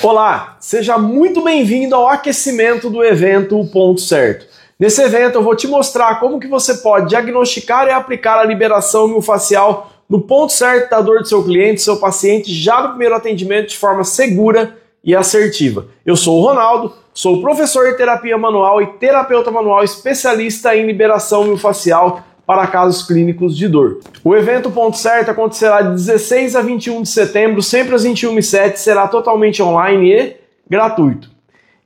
Olá, seja muito bem-vindo ao aquecimento do evento O Ponto Certo. Nesse evento eu vou te mostrar como que você pode diagnosticar e aplicar a liberação miofascial no ponto certo da dor do seu cliente, seu paciente, já no primeiro atendimento de forma segura e assertiva. Eu sou o Ronaldo, sou professor de terapia manual e terapeuta manual especialista em liberação miofascial para casos clínicos de dor. O evento Ponto Certo acontecerá de 16 a 21 de setembro, sempre às 21h07, será totalmente online e gratuito.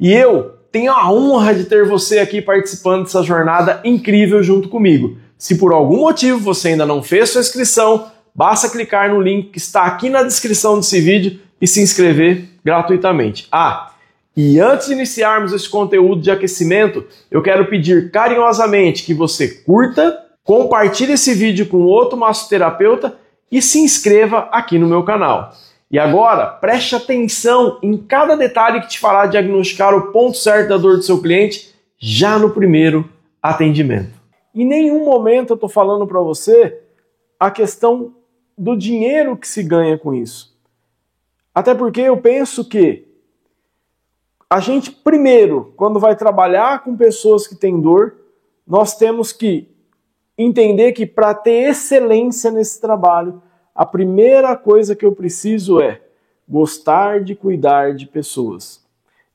E eu tenho a honra de ter você aqui participando dessa jornada incrível junto comigo. Se por algum motivo você ainda não fez sua inscrição, basta clicar no link que está aqui na descrição desse vídeo e se inscrever gratuitamente. E antes de iniciarmos esse conteúdo de aquecimento, eu quero pedir carinhosamente que você curta, compartilhe esse vídeo com outro massoterapeuta e se inscreva aqui no meu canal. E agora, preste atenção em cada detalhe que te fará diagnosticar o ponto certo da dor do seu cliente já no primeiro atendimento. Em nenhum momento eu estou falando para você a questão do dinheiro que se ganha com isso. Até porque eu penso que a gente, primeiro, quando vai trabalhar com pessoas que têm dor, nós temos que entender que para ter excelência nesse trabalho, a primeira coisa que eu preciso é gostar de cuidar de pessoas.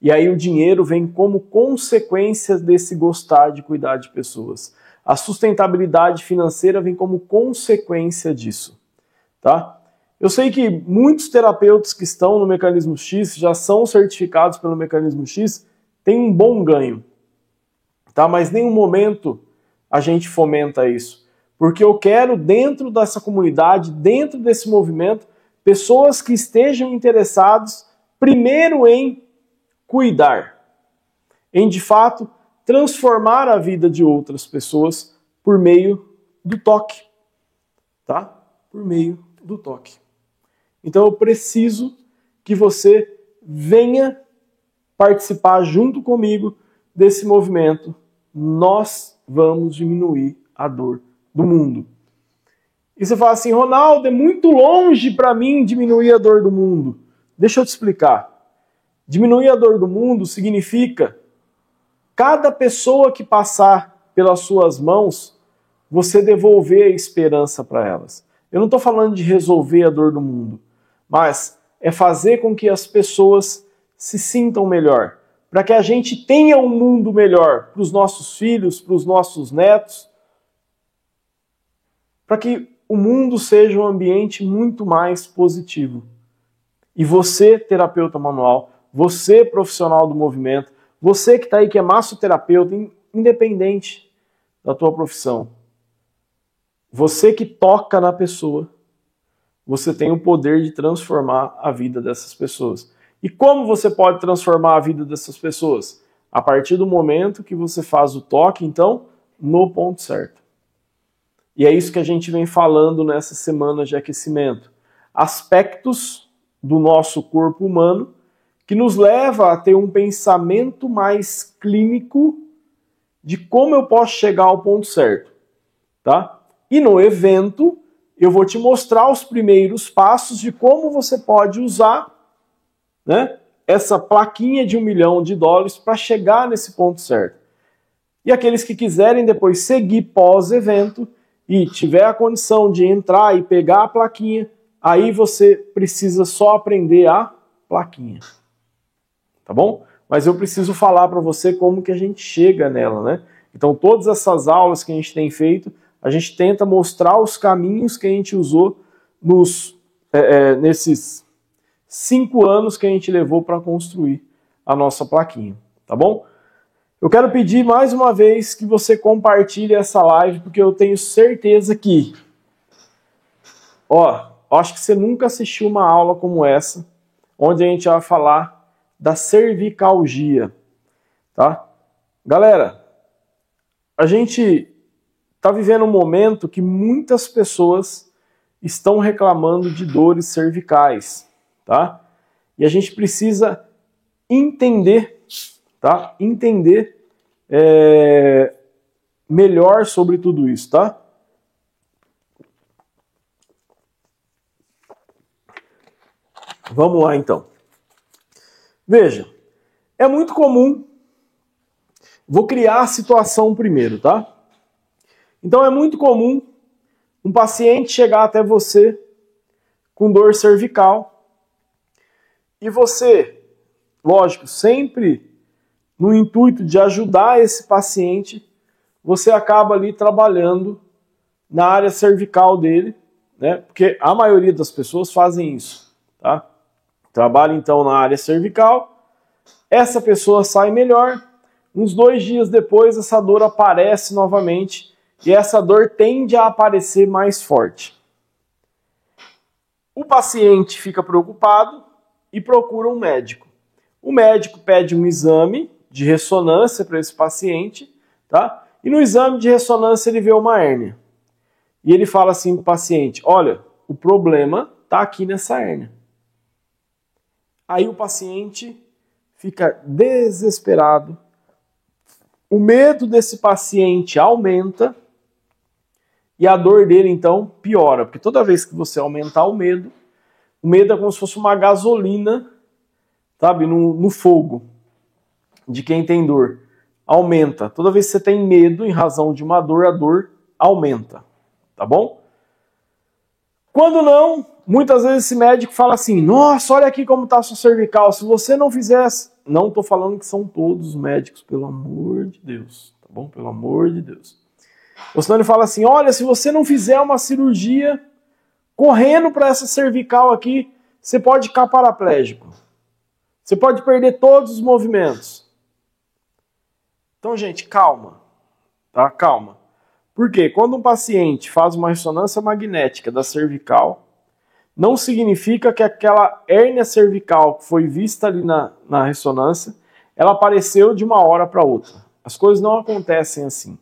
E aí o dinheiro vem como consequência desse gostar de cuidar de pessoas. A sustentabilidade financeira vem como consequência disso, tá? Eu sei que muitos terapeutas que estão no Mecanismo X, já são certificados pelo Mecanismo X, têm um bom ganho, tá? Mas em nenhum momento a gente fomenta isso. Porque eu quero, dentro dessa comunidade, dentro desse movimento, pessoas que estejam interessados, primeiro, em cuidar. Em, de fato, transformar a vida de outras pessoas por meio do toque. Tá? Por meio do toque. Então eu preciso que você venha participar junto comigo desse movimento. Nós vamos diminuir a dor do mundo. E você fala assim, Ronaldo, é muito longe para mim diminuir a dor do mundo. Deixa eu te explicar. Diminuir a dor do mundo significa cada pessoa que passar pelas suas mãos, você devolver a esperança para elas. Eu não estou falando de resolver a dor do mundo, mas é fazer com que as pessoas se sintam melhor, para que a gente tenha um mundo melhor para os nossos filhos, para os nossos netos, para que o mundo seja um ambiente muito mais positivo. E você, terapeuta manual, você, profissional do movimento, você que está aí, que é massoterapeuta, independente da tua profissão, você que toca na pessoa, você tem o poder de transformar a vida dessas pessoas. E como você pode transformar a vida dessas pessoas? A partir do momento que você faz o toque, então, no ponto certo. E é isso que a gente vem falando nessas semanas de aquecimento. Aspectos do nosso corpo humano que nos leva a ter um pensamento mais clínico de como eu posso chegar ao ponto certo. Tá? E no evento, eu vou te mostrar os primeiros passos de como você pode usar, né, essa plaquinha de $1 milhão para chegar nesse ponto certo. E aqueles que quiserem depois seguir pós-evento e tiver a condição de entrar e pegar a plaquinha, aí você precisa só aprender a plaquinha. Tá bom? Mas eu preciso falar para você como que a gente chega nela, né? Então todas essas aulas que a gente tem feito, a gente tenta mostrar os caminhos que a gente usou nesses 5 anos que a gente levou para construir a nossa plaquinha, tá bom? Eu quero pedir mais uma vez que você compartilhe essa live, porque eu tenho certeza que, acho que você nunca assistiu uma aula como essa, onde a gente vai falar da cervicalgia, tá? Galera, a gente está vivendo um momento que muitas pessoas estão reclamando de dores cervicais, tá? E a gente precisa entender, tá? Entender melhor sobre tudo isso, tá? Vamos lá, então. Veja, é muito comum, vou criar a situação primeiro, tá? Então é muito comum um paciente chegar até você com dor cervical e você, lógico, sempre no intuito de ajudar esse paciente, você acaba ali trabalhando na área cervical dele, né? Porque a maioria das pessoas fazem isso, tá? Trabalha então na área cervical, essa pessoa sai melhor, uns 2 dias depois essa dor aparece novamente e essa dor tende a aparecer mais forte. O paciente fica preocupado e procura um médico. O médico pede um exame de ressonância para esse paciente, tá? E no exame de ressonância ele vê uma hérnia. E ele fala assim para o paciente, olha, o problema está aqui nessa hérnia. Aí o paciente fica desesperado, o medo desse paciente aumenta e a dor dele então piora, porque toda vez que você aumentar o medo é como se fosse uma gasolina, sabe, no fogo de quem tem dor. Aumenta. Toda vez que você tem medo em razão de uma dor, a dor aumenta, tá bom? Quando não, muitas vezes esse médico fala assim, nossa, olha aqui como está a sua cervical, se você não fizesse... Não estou falando que são todos os médicos, pelo amor de Deus, tá bom? Pelo amor de Deus. Ou senão ele fala assim, olha, se você não fizer uma cirurgia correndo para essa cervical aqui, você pode ficar paraplégico. Você pode perder todos os movimentos. Então, gente, calma, tá? Calma. Por quê? Quando um paciente faz uma ressonância magnética da cervical, não significa que aquela hérnia cervical que foi vista ali na ressonância, ela apareceu de uma hora para outra. As coisas não acontecem assim.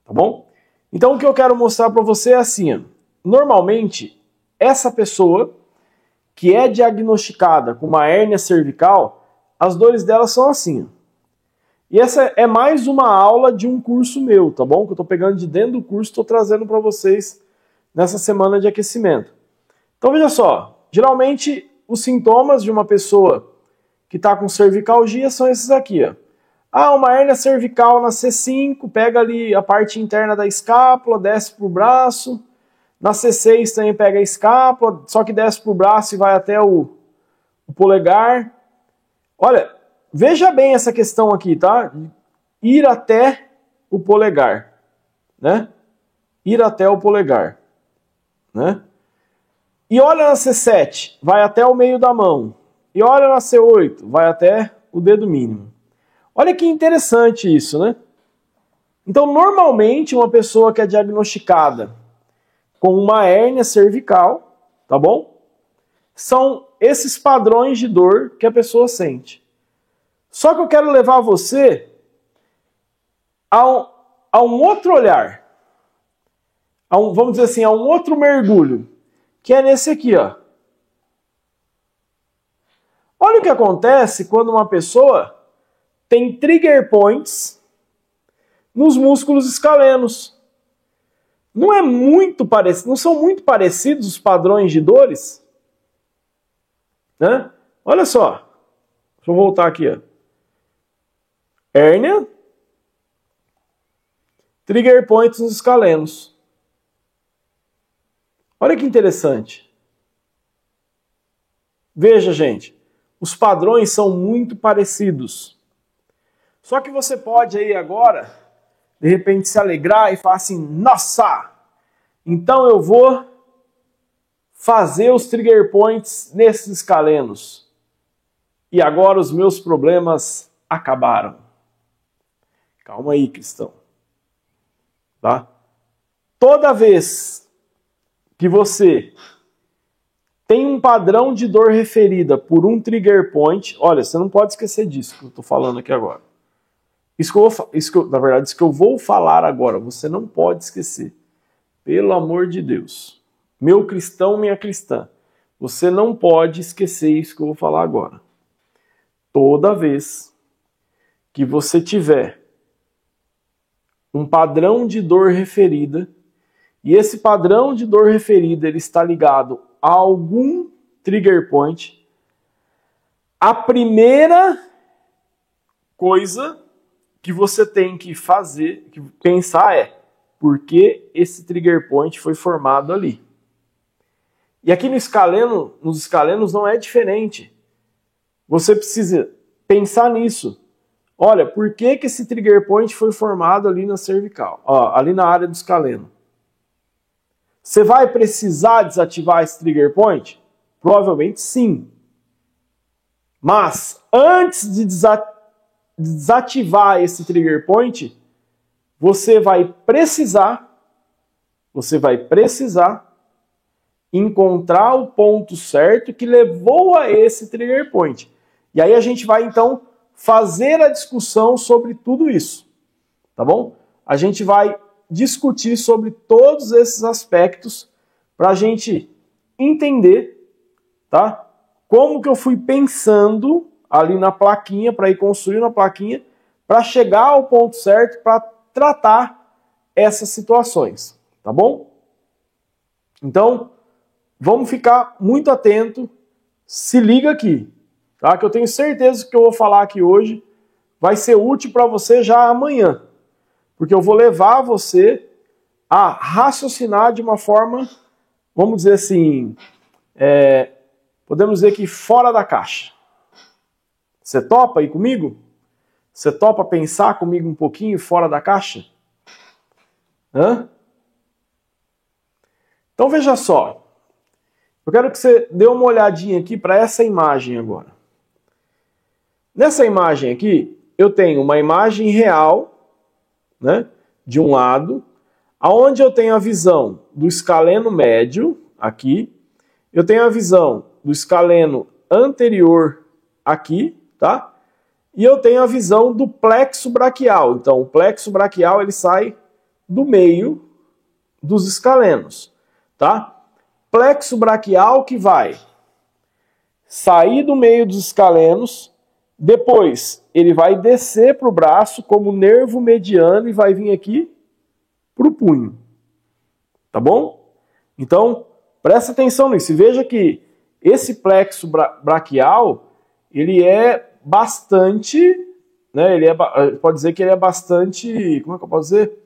Tá bom? Então o que eu quero mostrar para você é assim, ó. Normalmente, essa pessoa que é diagnosticada com uma hérnia cervical, as dores dela são assim, ó. E essa é mais uma aula de um curso meu, tá bom? Que eu estou pegando de dentro do curso e estou trazendo para vocês nessa semana de aquecimento. Então veja só, geralmente os sintomas de uma pessoa que está com cervicalgia são esses aqui, ó. Ah, uma hérnia cervical na C5, pega ali a parte interna da escápula, desce pro braço. Na C6 também pega a escápula, só que desce pro braço e vai até o polegar. Olha, veja bem essa questão aqui, tá? Ir até o polegar, né? Ir até o polegar, né? E olha na C7, vai até o meio da mão. E olha na C8, vai até o dedo mínimo. Olha que interessante isso, né? Então, normalmente, uma pessoa que é diagnosticada com uma hérnia cervical, tá bom? São esses padrões de dor que a pessoa sente. Só que eu quero levar você a um outro olhar. Vamos dizer assim, a um outro mergulho. Que é nesse aqui, ó. Olha o que acontece quando uma pessoa tem trigger points nos músculos escalenos. Não são muito parecidos os padrões de dores? Né? Olha só. Deixa eu voltar aqui, ó. Hérnia. Trigger points nos escalenos. Olha que interessante. Veja, gente. Os padrões são muito parecidos. Só que você pode aí agora, de repente, se alegrar e falar assim, nossa, então eu vou fazer os trigger points nesses escalenos. E agora os meus problemas acabaram. Calma aí, cristão. Tá? Toda vez que você tem um padrão de dor referida por um trigger point, olha, você não pode esquecer disso que eu estou falando aqui agora. Isso que eu vou falar agora, você não pode esquecer. Pelo amor de Deus. Meu cristão, minha cristã, você não pode esquecer isso que eu vou falar agora. Toda vez que você tiver um padrão de dor referida, e esse padrão de dor referida ele está ligado a algum trigger point, A primeira coisa que você tem que fazer, que pensar é, por que esse trigger point foi formado ali? E aqui nos escalenos não é diferente. Você precisa pensar nisso. Olha, por que esse trigger point foi formado ali na cervical? Ó, ali na área do escaleno. Você vai precisar desativar esse trigger point? Provavelmente sim. Mas antes de desativar esse trigger point, você vai precisar encontrar o ponto certo que levou a esse trigger point. E aí a gente vai então fazer a discussão sobre tudo isso, tá bom? A gente vai discutir sobre todos esses aspectos para a gente entender, tá? Como que eu fui pensando ali na plaquinha, para ir construindo a plaquinha, para chegar ao ponto certo, para tratar essas situações, tá bom? Então, vamos ficar muito atento, se liga aqui, tá? Que eu tenho certeza que o que eu vou falar aqui hoje vai ser útil para você já amanhã, porque eu vou levar você a raciocinar de uma forma, vamos dizer assim, podemos dizer que fora da caixa. Você topa ir comigo? Você topa pensar comigo um pouquinho fora da caixa? Hã? Então veja só. Eu quero que você dê uma olhadinha aqui para essa imagem agora. Nessa imagem aqui, eu tenho uma imagem real, né, de um lado, aonde eu tenho a visão do escaleno médio, aqui, eu tenho a visão do escaleno anterior, aqui, tá? E eu tenho a visão do plexo braquial. Então, o plexo braquial, ele sai do meio dos escalenos, tá? Plexo braquial que vai sair do meio dos escalenos, depois ele vai descer para o braço como nervo mediano e vai vir aqui para o punho, tá bom? Então, presta atenção nisso. Veja que esse plexo braquial, ele é bastante, né? Pode dizer que ele é bastante, como é que eu posso dizer?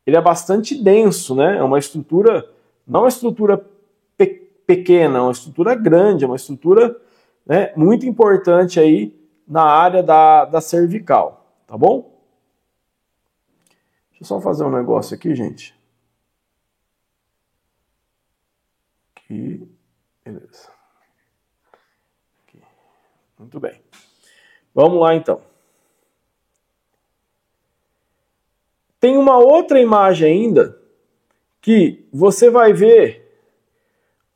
Ele é bastante denso, né? É uma estrutura, não uma estrutura pequena, é uma estrutura grande, é uma estrutura, né, muito importante aí na área da cervical, tá bom? Deixa eu só fazer um negócio aqui, gente. Aqui, beleza. Aqui. Muito bem. Vamos lá, então. Tem uma outra imagem ainda que você vai ver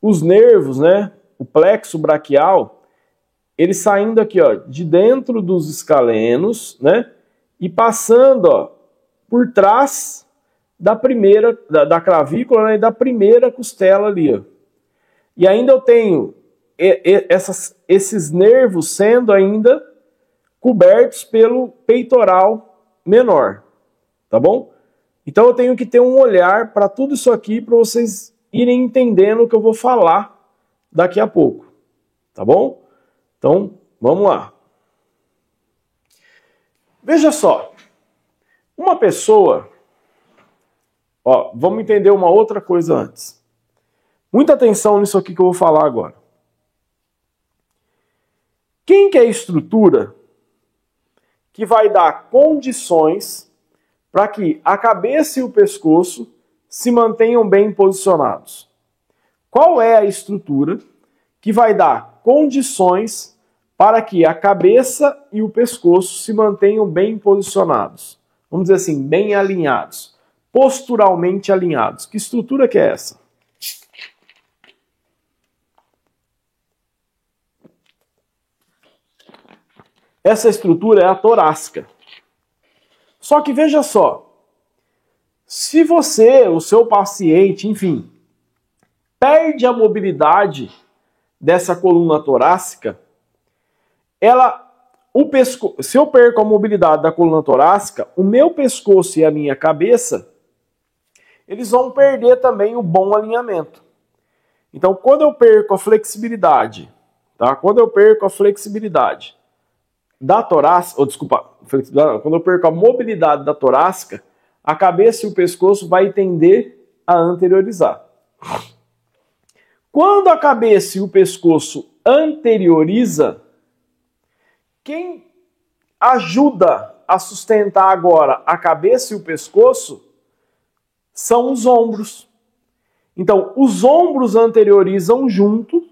os nervos, né? O plexo braquial, ele saindo aqui, ó, de dentro dos escalenos, né? E passando, ó, por trás da primeira, da clavícula, né, e da primeira costela ali, ó. E ainda eu tenho esses nervos sendo ainda cobertos pelo peitoral menor, tá bom? Então eu tenho que ter um olhar para tudo isso aqui para vocês irem entendendo o que eu vou falar daqui a pouco, tá bom? Então, vamos lá. Veja só, uma pessoa, ó, vamos entender uma outra coisa antes. Muita atenção nisso aqui que eu vou falar agora. Quem que é a estrutura que vai dar condições para que a cabeça e o pescoço se mantenham bem posicionados? Qual é a estrutura que vai dar condições para que a cabeça e o pescoço se mantenham bem posicionados? Vamos dizer assim, bem alinhados, posturalmente alinhados. Que estrutura que é essa? Essa estrutura é a torácica. Só que veja só, se você, o seu paciente, enfim, perde a mobilidade dessa coluna torácica, se eu perco a mobilidade da coluna torácica, o meu pescoço e a minha cabeça, eles vão perder também o bom alinhamento. Então, quando eu perco a flexibilidade, tá? Quando eu perco a flexibilidade da torácica, quando eu perco a mobilidade da torácica, a cabeça e o pescoço vai tender a anteriorizar. Quando a cabeça e o pescoço anterioriza, quem ajuda a sustentar agora a cabeça e o pescoço são os ombros. Então, os ombros anteriorizam junto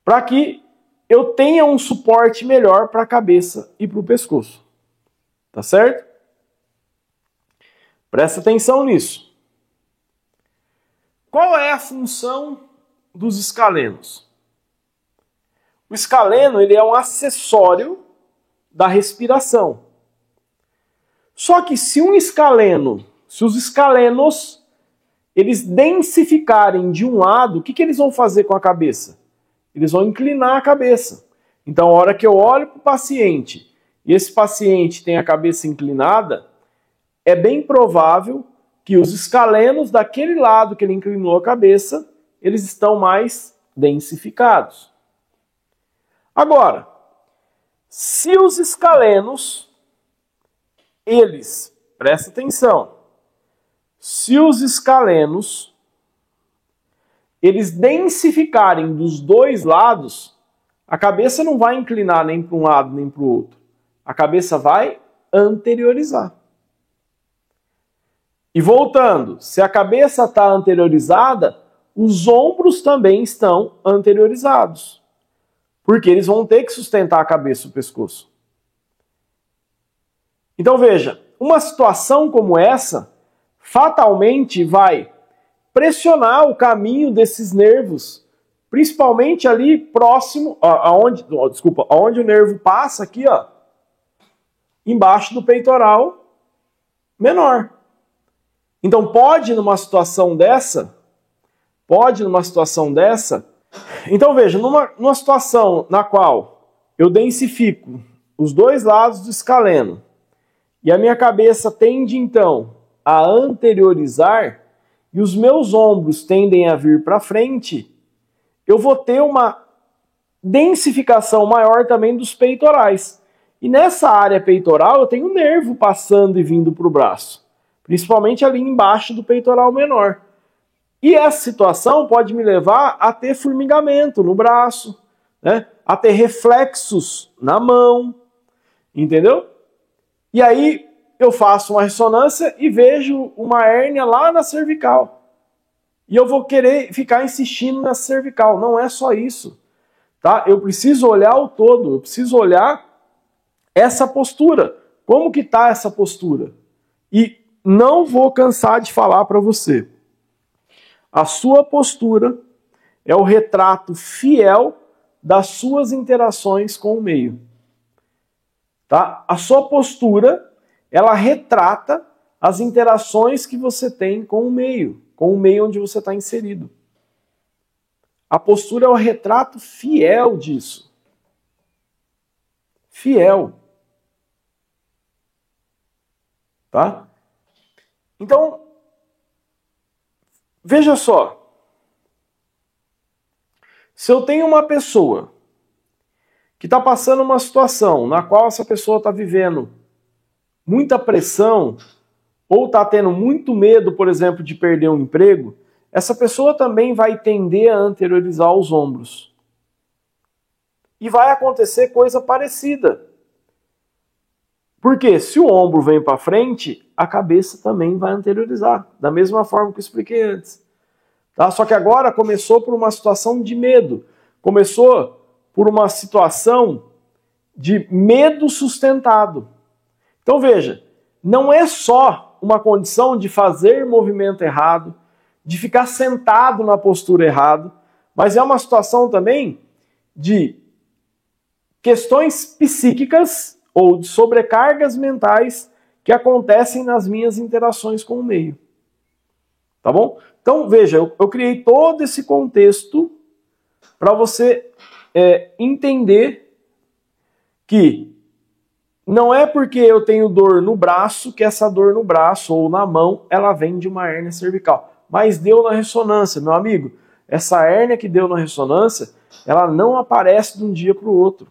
para que eu tenha um suporte melhor para a cabeça e para o pescoço. Tá certo? Presta atenção nisso. Qual é a função dos escalenos? O escaleno ele é um acessório da respiração. Só que se os escalenos, eles densificarem de um lado, o que eles vão fazer com a cabeça? Eles vão inclinar a cabeça. Então, a hora que eu olho para o paciente e esse paciente tem a cabeça inclinada, é bem provável que os escalenos daquele lado que ele inclinou a cabeça, eles estão mais densificados. Agora, se os escalenos, presta atenção, se os escalenos, eles densificarem dos dois lados, a cabeça não vai inclinar nem para um lado nem para o outro. A cabeça vai anteriorizar. E voltando, se a cabeça está anteriorizada, os ombros também estão anteriorizados. Porque eles vão ter que sustentar a cabeça e o pescoço. Então veja, uma situação como essa, fatalmente vai pressionar o caminho desses nervos, principalmente ali próximo, aonde o nervo passa aqui, ó, embaixo do peitoral menor. Então pode numa situação dessa, então veja, numa situação na qual eu densifico os dois lados do escaleno e a minha cabeça tende então a anteriorizar e os meus ombros tendem a vir para frente, eu vou ter uma densificação maior também dos peitorais. E nessa área peitoral eu tenho um nervo passando e vindo para o braço, principalmente ali embaixo do peitoral menor. E essa situação pode me levar a ter formigamento no braço, né? A ter reflexos na mão, entendeu? E aí eu faço uma ressonância e vejo uma hérnia lá na cervical. E eu vou querer ficar insistindo na cervical. Não é só isso, tá? Eu preciso olhar o todo, eu preciso olhar essa postura. Como que está essa postura? E não vou cansar de falar para você. A sua postura é o retrato fiel das suas interações com o meio. Tá? A sua postura, ela retrata as interações que você tem com o meio onde você está inserido. A postura é o retrato fiel disso. Fiel. Tá? Então, veja só. Se eu tenho uma pessoa que está passando uma situação na qual essa pessoa está vivendo muita pressão ou está tendo muito medo, por exemplo, de perder um emprego, essa pessoa também vai tender a anteriorizar os ombros. E vai acontecer coisa parecida. Porque se o ombro vem para frente, a cabeça também vai anteriorizar, da mesma forma que eu expliquei antes. Tá? Só que agora começou por uma situação de medo. Começou por uma situação de medo sustentado. Então veja, não é só uma condição de fazer movimento errado, de ficar sentado na postura errada, mas é uma situação também de questões psíquicas ou de sobrecargas mentais que acontecem nas minhas interações com o meio. Tá bom? Então, veja, eu criei todo esse contexto para você entender que não é porque eu tenho dor no braço que essa dor no braço ou na mão ela vem de uma hérnia cervical. Mas deu na ressonância, meu amigo. essa hérnia que deu na ressonância, ela não aparece de um dia para o outro.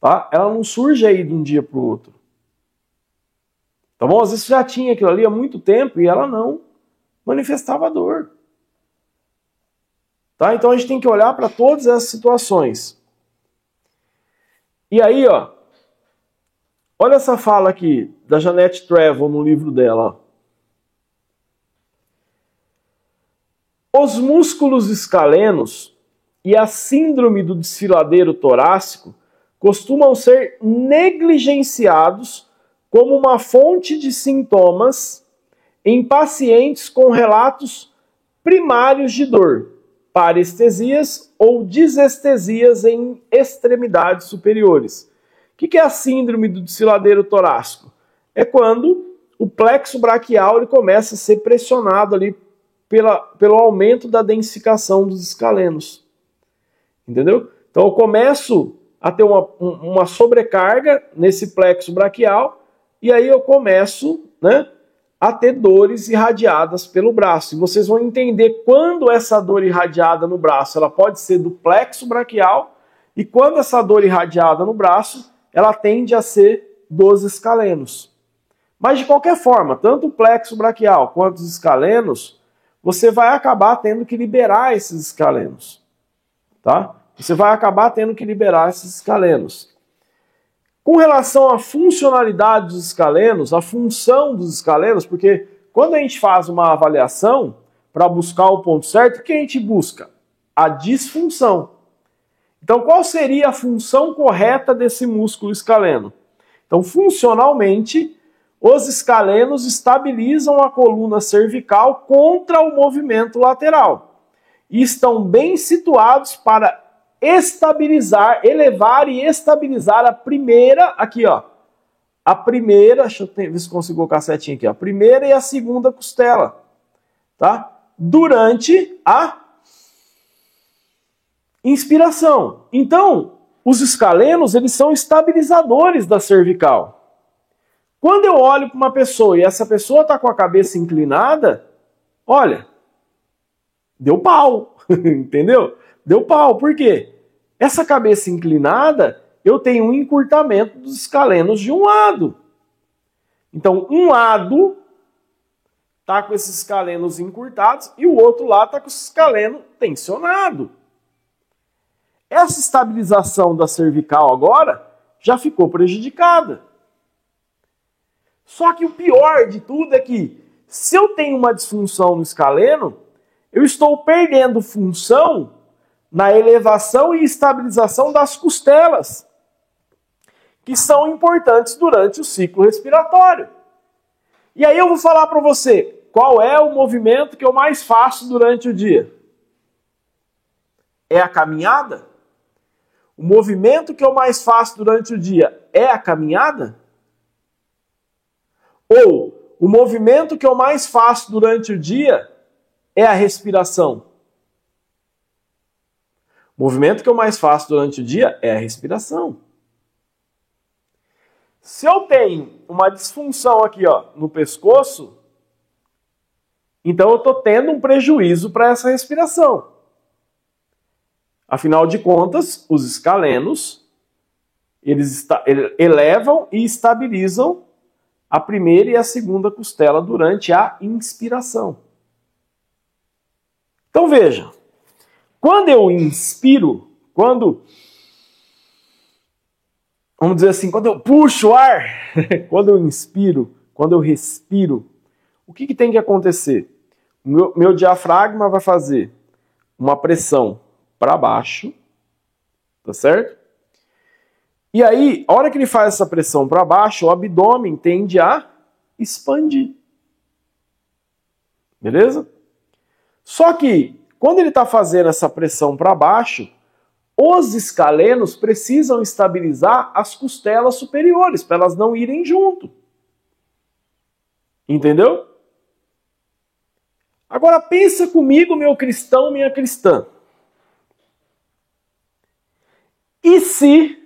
Tá? Ela não surge aí de um dia para o outro. Tá bom? Às vezes já tinha aquilo ali há muito tempo e ela não manifestava dor. Tá? Então a gente tem que olhar para todas essas situações. E aí, ó, olha essa fala aqui da Jeanette Trevor no livro dela. Os músculos escalenos e a síndrome do desfiladeiro torácico costumam ser negligenciados como uma fonte de sintomas em pacientes com relatos primários de dor, parestesias ou disestesias em extremidades superiores. O que é a síndrome do desfiladeiro torácico? É quando o plexo braquial ele começa a ser pressionado ali pelo aumento da densificação dos escalenos. Entendeu? Então eu começo a ter uma sobrecarga nesse plexo braquial e aí eu começo, né, a ter dores irradiadas pelo braço. E vocês vão entender quando essa dor irradiada no braço ela pode ser do plexo braquial e quando essa dor irradiada no braço ela tende a ser dos escalenos. Mas de qualquer forma, tanto o plexo braquial quanto os escalenos, você vai acabar tendo que liberar esses escalenos. Tá? Você vai acabar tendo que liberar esses escalenos. Com relação à funcionalidade dos escalenos, a função dos escalenos, porque quando a gente faz uma avaliação para buscar o ponto certo, o que a gente busca? A disfunção. Então, qual seria a função correta desse músculo escaleno? Então, funcionalmente, os escalenos estabilizam a coluna cervical contra o movimento lateral e estão bem situados para estabilizar, elevar e estabilizar a primeira, aqui ó, a primeira, deixa eu ver se consigo colocar certinho aqui, ó, a primeira e a segunda costela, tá? Durante a inspiração. Então, os escalenos, eles são estabilizadores da cervical. Quando eu olho para uma pessoa e essa pessoa está com a cabeça inclinada, olha, deu pau, entendeu? Deu pau, por quê? Essa cabeça inclinada, eu tenho um encurtamento dos escalenos de um lado. Então, um lado está com esses escalenos encurtados e o outro lado está com esse escaleno tensionado. Essa estabilização da cervical agora já ficou prejudicada. Só que o pior de tudo é que, se eu tenho uma disfunção no escaleno, eu estou perdendo função na elevação e estabilização das costelas, que são importantes durante o ciclo respiratório. E aí eu vou falar para você, qual é o movimento que eu mais faço durante o dia? É a caminhada? O movimento que eu mais faço durante o dia é a caminhada? Ou o movimento que eu mais faço durante o dia é a respiração? O movimento que eu mais faço durante o dia é a respiração. Se eu tenho uma disfunção aqui ó, no pescoço, então eu estou tendo um prejuízo para essa respiração. Afinal de contas, os escalenos, eles elevam e estabilizam a primeira e a segunda costela durante a inspiração. Então veja, quando eu inspiro, vamos dizer assim, quando eu puxo o ar, quando eu inspiro, quando eu respiro, o que tem que acontecer? Meu diafragma vai fazer uma pressão para baixo, tá certo? E aí, a hora que ele faz essa pressão para baixo, o abdômen tende a expandir. Beleza? Só que, quando ele está fazendo essa pressão para baixo, os escalenos precisam estabilizar as costelas superiores, para elas não irem junto. Entendeu? Agora pensa comigo, meu cristão, minha cristã. E se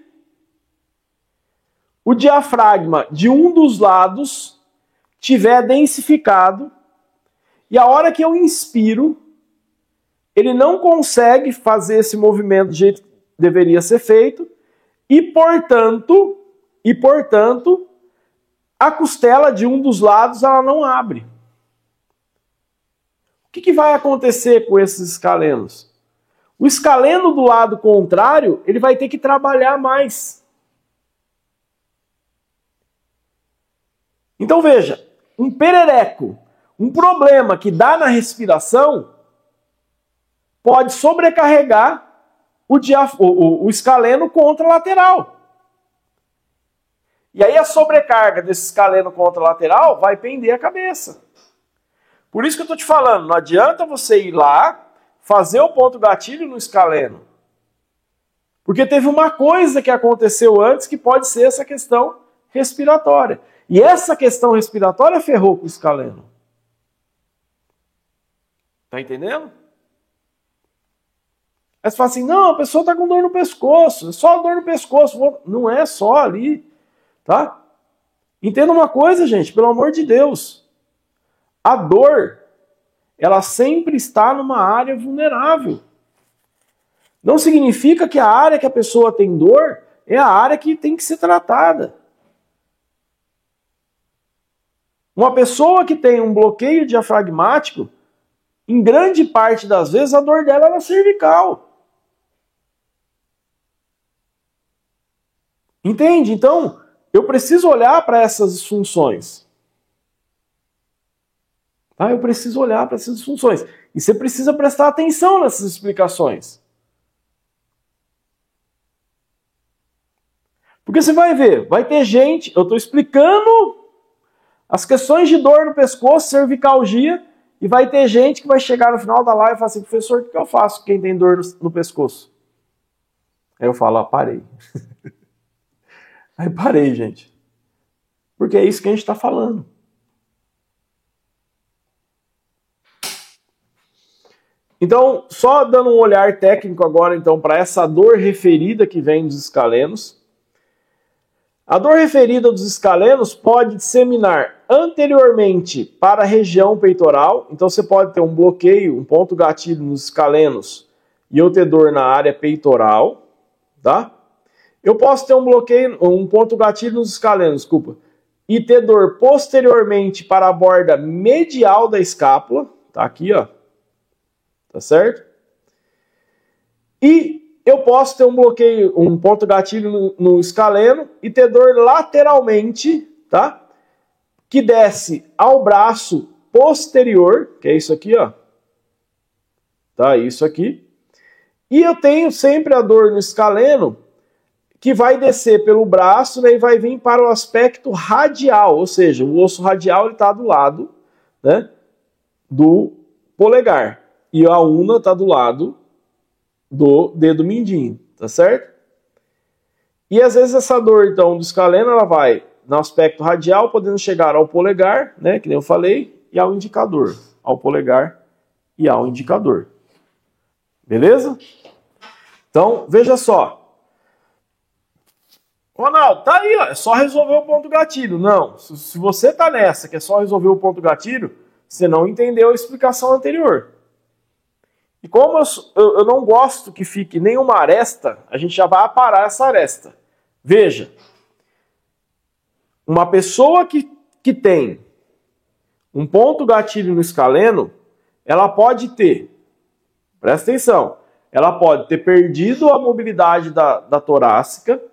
o diafragma de um dos lados tiver densificado e a hora que eu inspiro, ele não consegue fazer esse movimento do jeito que deveria ser feito e, portanto, a costela de um dos lados ela não abre. O que vai acontecer com esses escalenos? O escaleno do lado contrário, ele vai ter que trabalhar mais. Então veja, um perereco, um problema que dá na respiração, pode sobrecarregar o escaleno contralateral. E aí a sobrecarga desse escaleno contralateral vai pender a cabeça. Por isso que eu estou te falando, não adianta você ir lá, fazer o ponto gatilho no escaleno. Porque teve uma coisa que aconteceu antes que pode ser essa questão respiratória. E essa questão respiratória ferrou com o escaleno. Tá entendendo? Aí você fala assim, não, a pessoa está com dor no pescoço, é só dor no pescoço. Não é só ali, tá? Entenda uma coisa, gente, pelo amor de Deus. A dor, ela sempre está numa área vulnerável. Não significa que a área que a pessoa tem dor é a área que tem que ser tratada. Uma pessoa que tem um bloqueio diafragmático, em grande parte das vezes a dor dela é na cervical. Entende? Então, eu preciso olhar para essas disfunções. Tá? Eu preciso olhar para essas disfunções. E você precisa prestar atenção nessas explicações. Porque você vai ver, vai ter gente, eu estou explicando as questões de dor no pescoço, cervicalgia, e vai ter gente que vai chegar no final da live e falar assim, professor, o que eu faço com quem tem dor no pescoço? Aí eu falo, parei. Aí parei, gente. Porque é isso que a gente está falando. Então, só dando um olhar técnico agora, então, para essa dor referida que vem dos escalenos. A dor referida dos escalenos pode disseminar anteriormente para a região peitoral. Então, você pode ter um bloqueio, um ponto gatilho nos escalenos e eu ter dor na área peitoral, tá? Eu posso ter um bloqueio, um ponto gatilho nos escalenos, desculpa, e ter dor posteriormente para a borda medial da escápula, tá aqui, ó. Tá certo? E eu posso ter um bloqueio, um ponto gatilho no escaleno e ter dor lateralmente, tá? Que desce ao braço posterior, que é isso aqui, ó. Tá? Isso aqui. E eu tenho sempre a dor no escaleno que vai descer pelo braço, né, e vai vir para o aspecto radial, ou seja, o osso radial está do lado, né, do polegar. E a una está do lado do dedo mindinho, tá certo? E às vezes essa dor, então, do escaleno, ela vai no aspecto radial, podendo chegar ao polegar, né, que nem eu falei, e ao indicador. Ao polegar e ao indicador. Beleza? Então, veja só. Ronaldo, tá aí, ó, é só resolver o ponto gatilho. Não, se você tá nessa, que é só resolver o ponto gatilho, você não entendeu a explicação anterior. E como eu não gosto que fique nenhuma aresta, a gente já vai aparar essa aresta. Veja, uma pessoa que tem um ponto gatilho no escaleno, ela pode ter, presta atenção, ela pode ter perdido a mobilidade da torácica.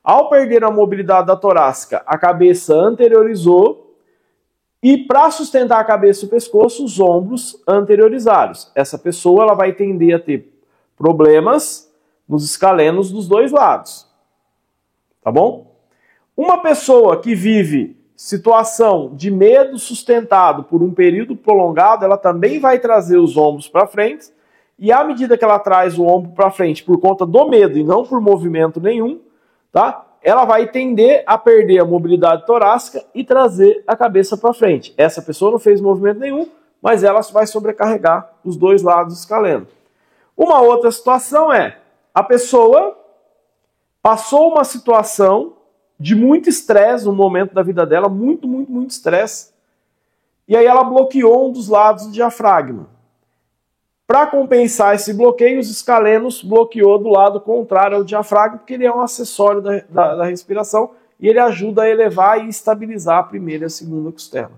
Ao perder a mobilidade da torácica, a cabeça anteriorizou e para sustentar a cabeça e o pescoço, os ombros anteriorizaram. Essa pessoa ela vai tender a ter problemas nos escalenos dos dois lados. Tá bom? Uma pessoa que vive situação de medo sustentado por um período prolongado, ela também vai trazer os ombros para frente e à medida que ela traz o ombro para frente por conta do medo e não por movimento nenhum, tá? Ela vai tender a perder a mobilidade torácica e trazer a cabeça para frente. Essa pessoa não fez movimento nenhum, mas ela vai sobrecarregar os dois lados do escaleno. Uma outra situação é, a pessoa passou uma situação de muito estresse no momento da vida dela, muito estresse, e aí ela bloqueou um dos lados do diafragma. Para compensar esse bloqueio, os escalenos bloqueou do lado contrário ao diafragma, porque ele é um acessório da respiração e ele ajuda a elevar e estabilizar a primeira e a segunda costela.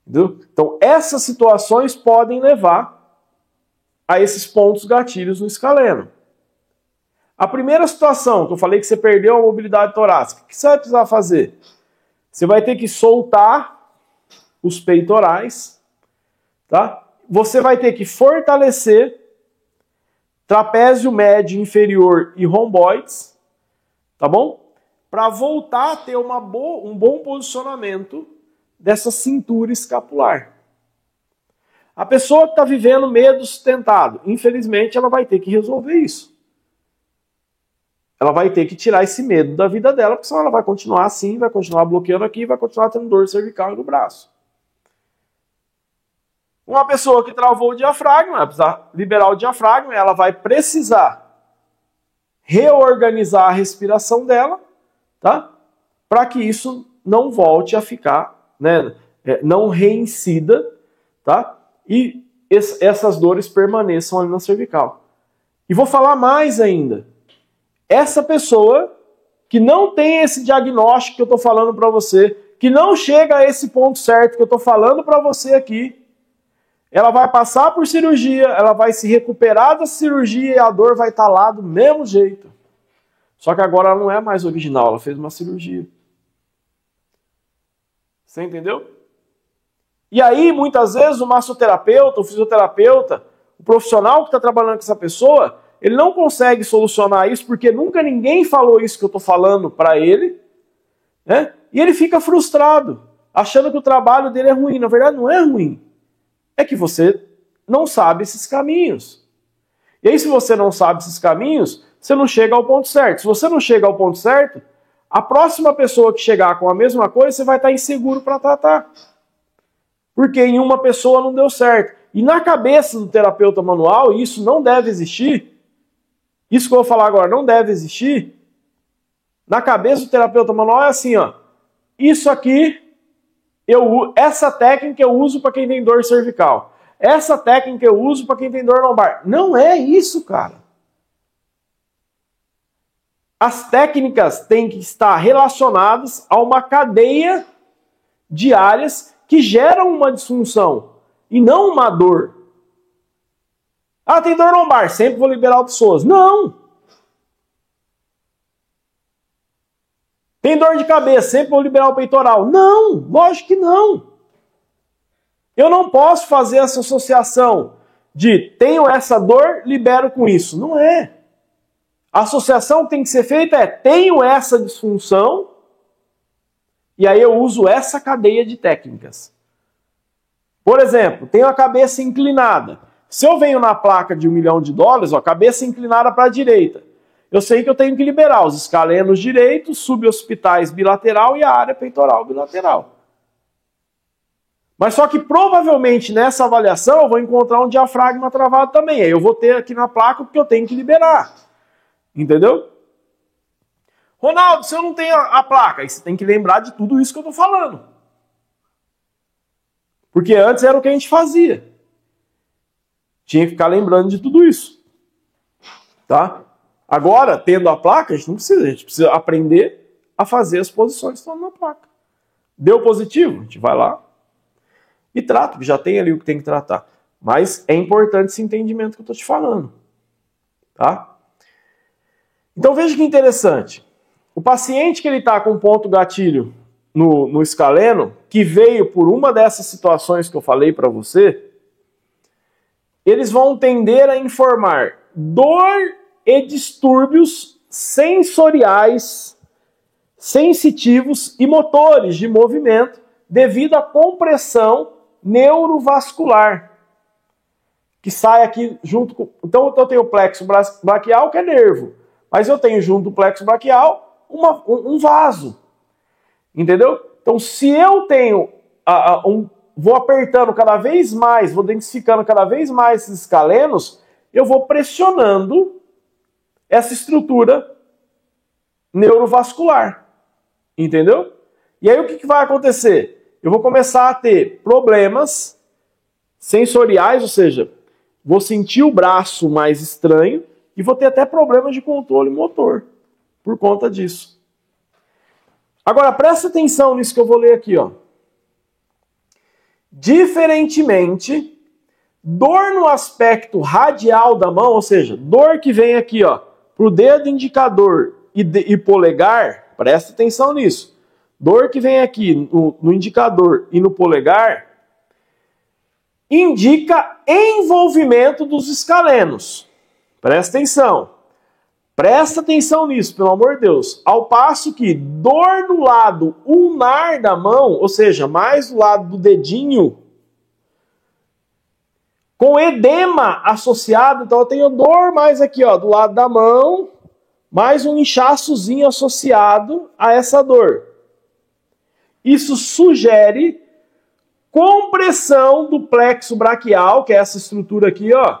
Entendeu? Então, essas situações podem levar a esses pontos gatilhos no escaleno. A primeira situação, que eu falei que você perdeu a mobilidade torácica, o que você vai precisar fazer? Você vai ter que soltar os peitorais, tá? Você vai ter que fortalecer trapézio médio inferior e romboides, tá bom? Para voltar a ter um bom posicionamento dessa cintura escapular. A pessoa que está vivendo medo sustentado, infelizmente, ela vai ter que resolver isso. Ela vai ter que tirar esse medo da vida dela, porque senão ela vai continuar assim, vai continuar bloqueando aqui, vai continuar tendo dor cervical e no braço. Uma pessoa que travou o diafragma, vai precisar liberar o diafragma, ela vai precisar reorganizar a respiração dela, tá? Para que isso não volte a ficar, né, não reincida, tá? E essas dores permaneçam ali na cervical. E vou falar mais ainda. Essa pessoa que não tem esse diagnóstico que eu estou falando para você, que não chega a esse ponto certo que eu estou falando para você aqui, ela vai passar por cirurgia, ela vai se recuperar da cirurgia e a dor vai estar lá do mesmo jeito. Só que agora ela não é mais original, ela fez uma cirurgia. Você entendeu? E aí, muitas vezes, o massoterapeuta, o fisioterapeuta, o profissional que está trabalhando com essa pessoa, ele não consegue solucionar isso porque nunca ninguém falou isso que eu estou falando para ele, né? E ele fica frustrado, achando que o trabalho dele é ruim. Na verdade, não é ruim. É que você não sabe esses caminhos. E aí, se você não sabe esses caminhos, você não chega ao ponto certo. Se você não chega ao ponto certo, a próxima pessoa que chegar com a mesma coisa, você vai estar inseguro para tratar. Porque em uma pessoa não deu certo. E na cabeça do terapeuta manual, isso não deve existir. Isso que eu vou falar agora não deve existir. Na cabeça do terapeuta manual é assim, ó. Isso aqui, essa técnica eu uso para quem tem dor cervical. Essa técnica eu uso para quem tem dor lombar. Não é isso, cara. As técnicas têm que estar relacionadas a uma cadeia de áreas que geram uma disfunção e não uma dor. Ah, tem dor lombar, sempre vou liberar o psoas. Não! Tem dor de cabeça, sempre vou liberar o peitoral. Não, lógico que não. Eu não posso fazer essa associação de tenho essa dor, libero com isso. Não é. A associação que tem que ser feita é tenho essa disfunção e aí eu uso essa cadeia de técnicas. Por exemplo, tenho a cabeça inclinada. Se eu venho na placa de $1 milhão, ó, cabeça inclinada para a direita, eu sei que eu tenho que liberar os escalenos direitos, suboccipitais bilateral e a área peitoral bilateral. Mas só que provavelmente nessa avaliação eu vou encontrar um diafragma travado também. Aí eu vou ter aqui na placa o que eu tenho que liberar. Entendeu? Ronaldo, se eu não tenho a placa, aí você tem que lembrar de tudo isso que eu estou falando. Porque antes era o que a gente fazia. Tinha que ficar lembrando de tudo isso. Tá? Agora, tendo a placa, a gente não precisa. A gente precisa aprender a fazer as posições que estão na placa. Deu positivo? A gente vai lá e trata, porque já tem ali o que tem que tratar. Mas é importante esse entendimento que eu estou te falando. Tá? Então veja que interessante. O paciente que ele está com ponto gatilho no escaleno, que veio por uma dessas situações que eu falei para você, eles vão tender a informar dor e distúrbios sensoriais, sensitivos e motores de movimento devido à compressão neurovascular, que sai aqui junto com... Então eu tenho o plexo braquial, que é nervo, mas eu tenho junto do plexo braquial um vaso. Entendeu? Então, se eu tenho vou apertando cada vez mais, vou densificando cada vez mais esses escalenos, eu vou pressionando essa estrutura neurovascular. Entendeu? E aí o que vai acontecer? Eu vou começar a ter problemas sensoriais, ou seja, vou sentir o braço mais estranho e vou ter até problemas de controle motor por conta disso. Agora, presta atenção nisso que eu vou ler aqui, ó. Diferentemente, dor no aspecto radial da mão, ou seja, dor que vem aqui, ó, pro dedo indicador e polegar, presta atenção nisso. Dor que vem aqui no indicador e no polegar indica envolvimento dos escalenos. Presta atenção. Presta atenção nisso, pelo amor de Deus. Ao passo que dor no lado ulnar da mão, ou seja, mais do lado do dedinho, com edema associado, então eu tenho dor mais aqui, ó, do lado da mão, mais um inchaçozinho associado a essa dor. Isso sugere compressão do plexo braquial, que é essa estrutura aqui, ó.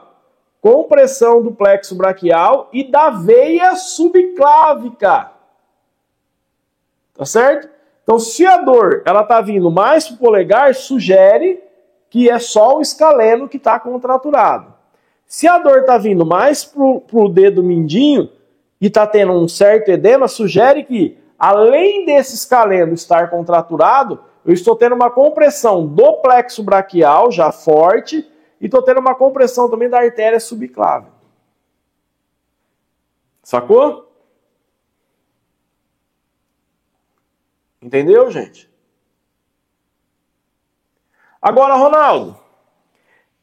Compressão do plexo braquial e da veia subclávica. Tá certo? Então, se a dor ela tá vindo mais pro polegar, sugere que é só o escaleno que está contraturado. Se a dor tá vindo mais pro dedo mindinho e tá tendo um certo edema, sugere que, além desse escaleno estar contraturado, eu estou tendo uma compressão do plexo braquial já forte e estou tendo uma compressão também da artéria subclávia. Sacou? Entendeu, gente? Agora, Ronaldo,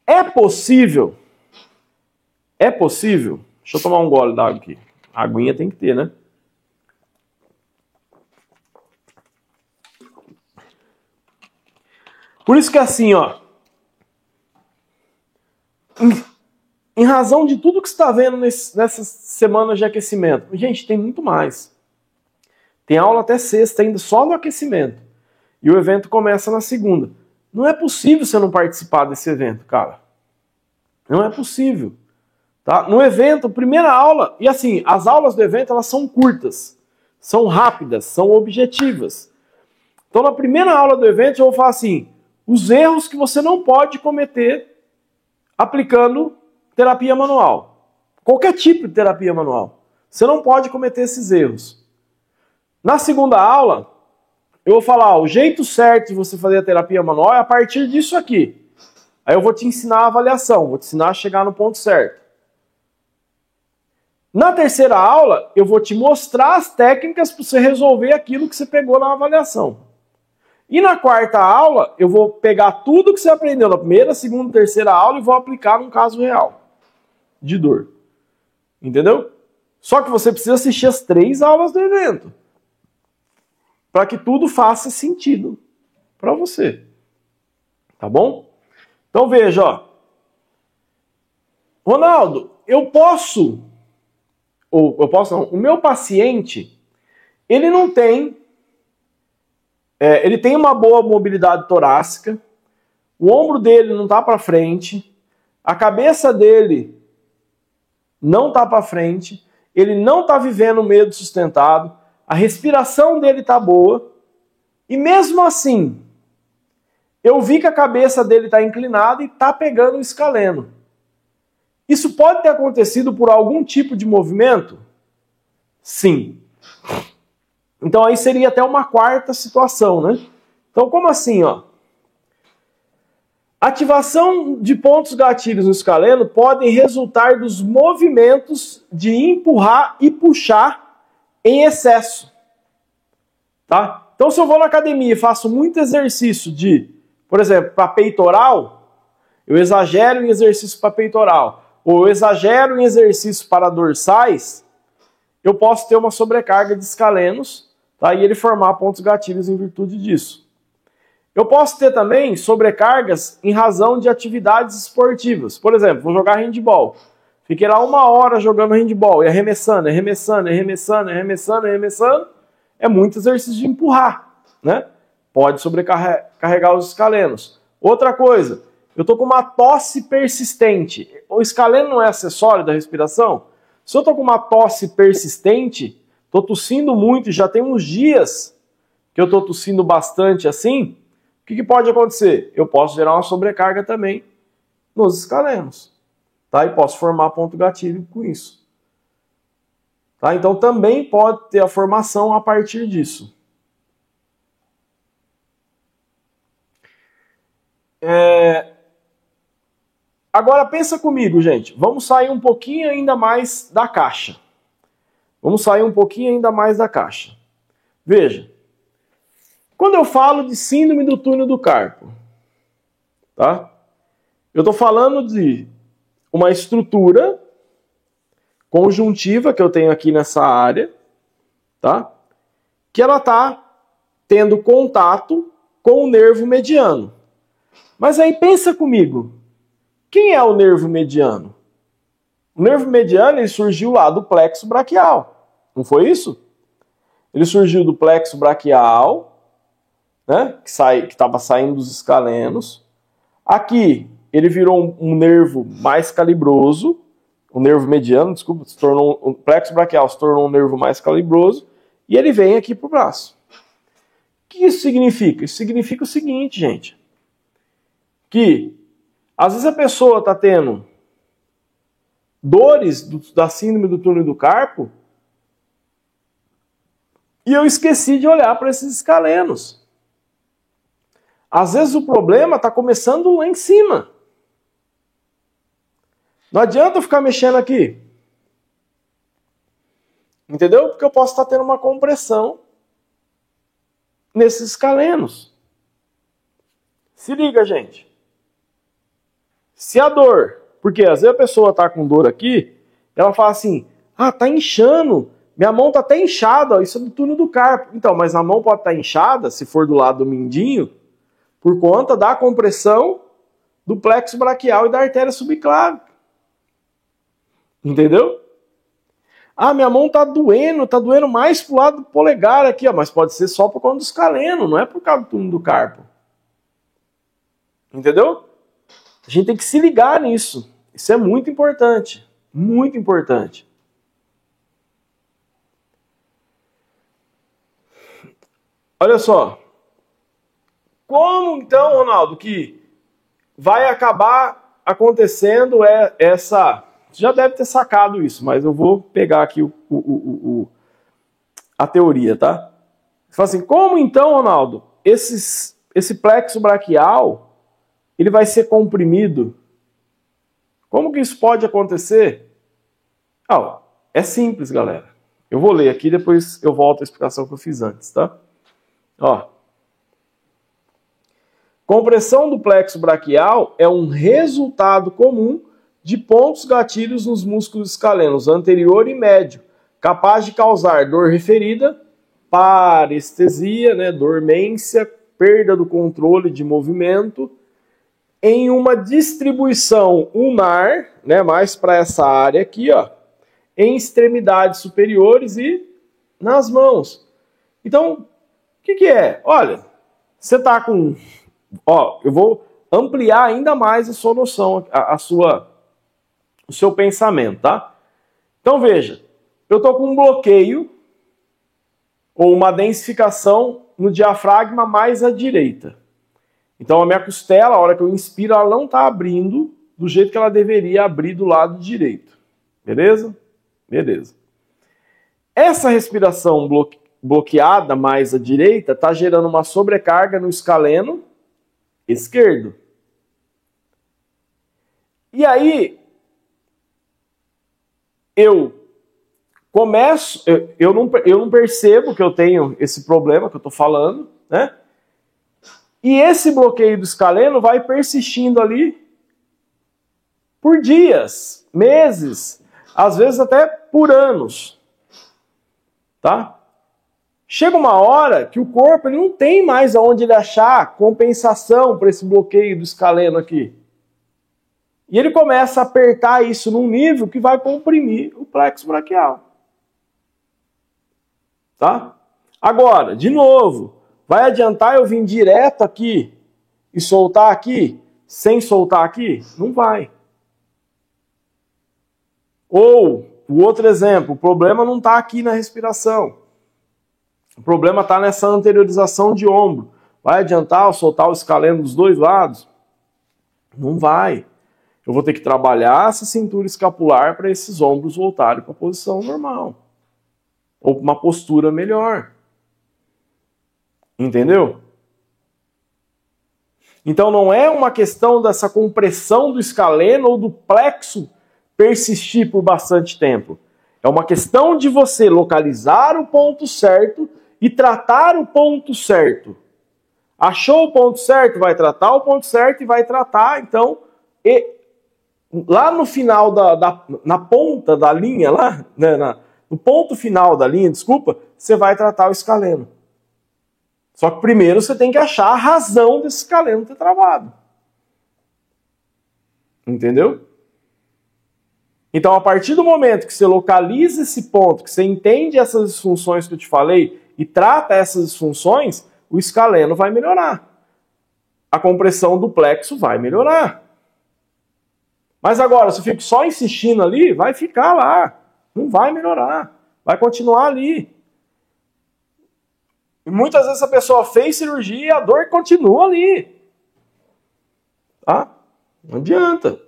é possível, deixa eu tomar um gole d'água aqui, a aguinha tem que ter, né? Por isso que assim, ó, em razão de tudo que você está vendo nessas semanas de aquecimento, gente, tem muito mais. Tem aula até sexta ainda só no aquecimento. E o evento começa na segunda. Não é possível você não participar desse evento, cara. Não é possível. Tá? No evento, primeira aula, e assim, as aulas do evento elas são curtas, são rápidas, são objetivas. Então na primeira aula do evento eu vou falar assim, os erros que você não pode cometer aplicando terapia manual. Qualquer tipo de terapia manual. Você não pode cometer esses erros. Na segunda aula, eu vou falar, o jeito certo de você fazer a terapia manual é a partir disso aqui. Aí eu vou te ensinar a avaliação, vou te ensinar a chegar no ponto certo. Na terceira aula, eu vou te mostrar as técnicas para você resolver aquilo que você pegou na avaliação. E na quarta aula, eu vou pegar tudo que você aprendeu na primeira, segunda, terceira aula e vou aplicar num caso real de dor. Entendeu? Só que você precisa assistir as 3 aulas do evento para que tudo faça sentido para você. Tá bom? Então veja, ó. Ronaldo, o meu paciente, ele não tem, ele tem uma boa mobilidade torácica, o ombro dele não tá para frente, a cabeça dele não tá para frente, ele não tá vivendo medo sustentado, a respiração dele tá boa, e mesmo assim, eu vi que a cabeça dele tá inclinada e tá pegando o escaleno. Isso pode ter acontecido por algum tipo de movimento? Sim. Então aí seria até uma quarta situação, né? Então como assim, ó? Ativação de pontos gatilhos no escaleno podem resultar dos movimentos de empurrar e puxar em excesso. Tá? Então se eu vou na academia e faço muito exercício de, por exemplo, para peitoral, eu exagero em exercício para peitoral, ou eu exagero em exercício para dorsais, eu posso ter uma sobrecarga de escalenos, tá? E ele formar pontos gatilhos em virtude disso. Eu posso ter também sobrecargas em razão de atividades esportivas. Por exemplo, vou jogar handball. Fiquei lá 1 hora jogando handball e arremessando. É muito exercício de empurrar, né? Pode sobrecarregar os escalenos. Outra coisa, eu estou com uma tosse persistente. O escaleno não é acessório da respiração? Se eu estou com uma tosse persistente, estou tossindo muito, já tem uns dias que eu estou tossindo bastante assim, o que pode acontecer? Eu posso gerar uma sobrecarga também nos escalenos. tá? E posso formar ponto gatilho com isso. Tá? Então também pode ter a formação a partir disso. Agora pensa comigo, gente. Vamos sair um pouquinho ainda mais da caixa. Vamos sair um pouquinho ainda mais da caixa. Veja. Quando eu falo de síndrome do túnel do carpo, tá? Eu estou falando de uma estrutura conjuntiva que eu tenho aqui nessa área, tá? Que ela está tendo contato com o nervo mediano. Mas aí pensa comigo, quem é o nervo mediano? O nervo mediano ele surgiu lá do plexo braquial, não foi isso? Ele surgiu do plexo braquial, né? Que estava saindo dos escalenos. Aqui ele virou um nervo mais calibroso, o nervo mediano, desculpa, o plexo braquial se tornou um nervo mais calibroso e ele vem aqui para o braço. O que isso significa? Isso significa o seguinte, gente, que às vezes a pessoa está tendo dores da síndrome do túnel do carpo e eu esqueci de olhar para esses escalenos. Às vezes o problema está começando lá em cima. Não adianta eu ficar mexendo aqui. Entendeu? Porque eu posso estar tendo uma compressão nesses escalenos. Se liga, gente. Se a dor, porque às vezes a pessoa está com dor aqui, ela fala assim, tá inchando, minha mão está até inchada, ó, isso é do túnel do carpo. Então, mas a mão pode estar inchada, se for do lado do mindinho, por conta da compressão do plexo braquial e da artéria subclávica. Entendeu? Minha mão tá doendo mais pro lado do polegar aqui, ó, mas pode ser só por conta do escaleno, não é por causa do túnel do carpo. Entendeu? A gente tem que se ligar nisso. Isso é muito importante. Muito importante. Olha só. Como então, Ronaldo, que vai acabar acontecendo essa... Você já deve ter sacado isso, mas eu vou pegar aqui a teoria, tá? Você fala assim, como então, Ronaldo, esse plexo braquial, ele vai ser comprimido? Como que isso pode acontecer? É simples, galera. Eu vou ler aqui, depois eu volto à explicação que eu fiz antes, tá? Compressão do plexo braquial é um resultado comum de pontos gatilhos nos músculos escalenos anterior e médio, capaz de causar dor referida, parestesia, né, dormência, perda do controle de movimento, em uma distribuição ulnar, né, mais para essa área aqui, ó, em extremidades superiores e nas mãos. Então, o que é? Olha, você está com... eu vou ampliar ainda mais a sua noção, o seu pensamento, tá? Então veja, eu estou com um bloqueio ou uma densificação no diafragma mais à direita. Então a minha costela, a hora que eu inspiro, ela não está abrindo do jeito que ela deveria abrir do lado direito. Beleza? Beleza. Essa respiração bloqueada mais à direita está gerando uma sobrecarga no escaleno esquerdo. E aí eu começo, eu não percebo que eu tenho esse problema que eu estou falando, né? E esse bloqueio do escaleno vai persistindo ali por dias, meses, às vezes até por anos, tá? Chega uma hora que o corpo ele não tem mais aonde ele achar compensação para esse bloqueio do escaleno aqui. E ele começa a apertar isso num nível que vai comprimir o plexo braquial. Tá? Agora, de novo, vai adiantar eu vir direto aqui e soltar aqui, sem soltar aqui? Não vai. Ou, o outro exemplo, o problema não está aqui na respiração. O problema está nessa anteriorização de ombro. Vai adiantar eu soltar o escaleno dos dois lados? Não vai. Eu vou ter que trabalhar essa cintura escapular para esses ombros voltarem para a posição normal. Ou para uma postura melhor. Entendeu? Então não é uma questão dessa compressão do escaleno ou do plexo persistir por bastante tempo. É uma questão de você localizar o ponto certo e tratar o ponto certo. Achou o ponto certo, vai tratar o ponto certo e vai tratar, então, lá no final, na ponta da linha, lá, né, no ponto final da linha, desculpa, você vai tratar o escaleno. Só que primeiro você tem que achar a razão desse escaleno ter travado. Entendeu? Então, a partir do momento que você localiza esse ponto, que você entende essas disfunções que eu te falei e trata essas disfunções, o escaleno vai melhorar. A compressão do plexo vai melhorar. Mas agora, se eu fico só insistindo ali, vai ficar lá. Não vai melhorar. Vai continuar ali. E muitas vezes a pessoa fez cirurgia e a dor continua ali. Tá? Não adianta.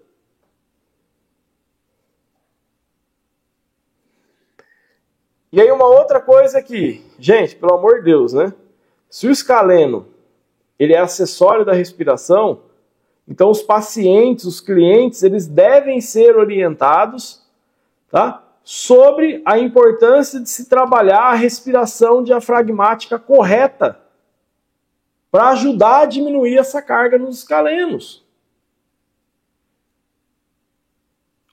E aí uma outra coisa aqui. Gente, pelo amor de Deus, né? Se o escaleno ele é acessório da respiração, então os pacientes, os clientes, eles devem ser orientados, tá? Sobre a importância de se trabalhar a respiração diafragmática correta para ajudar a diminuir essa carga nos escalenos.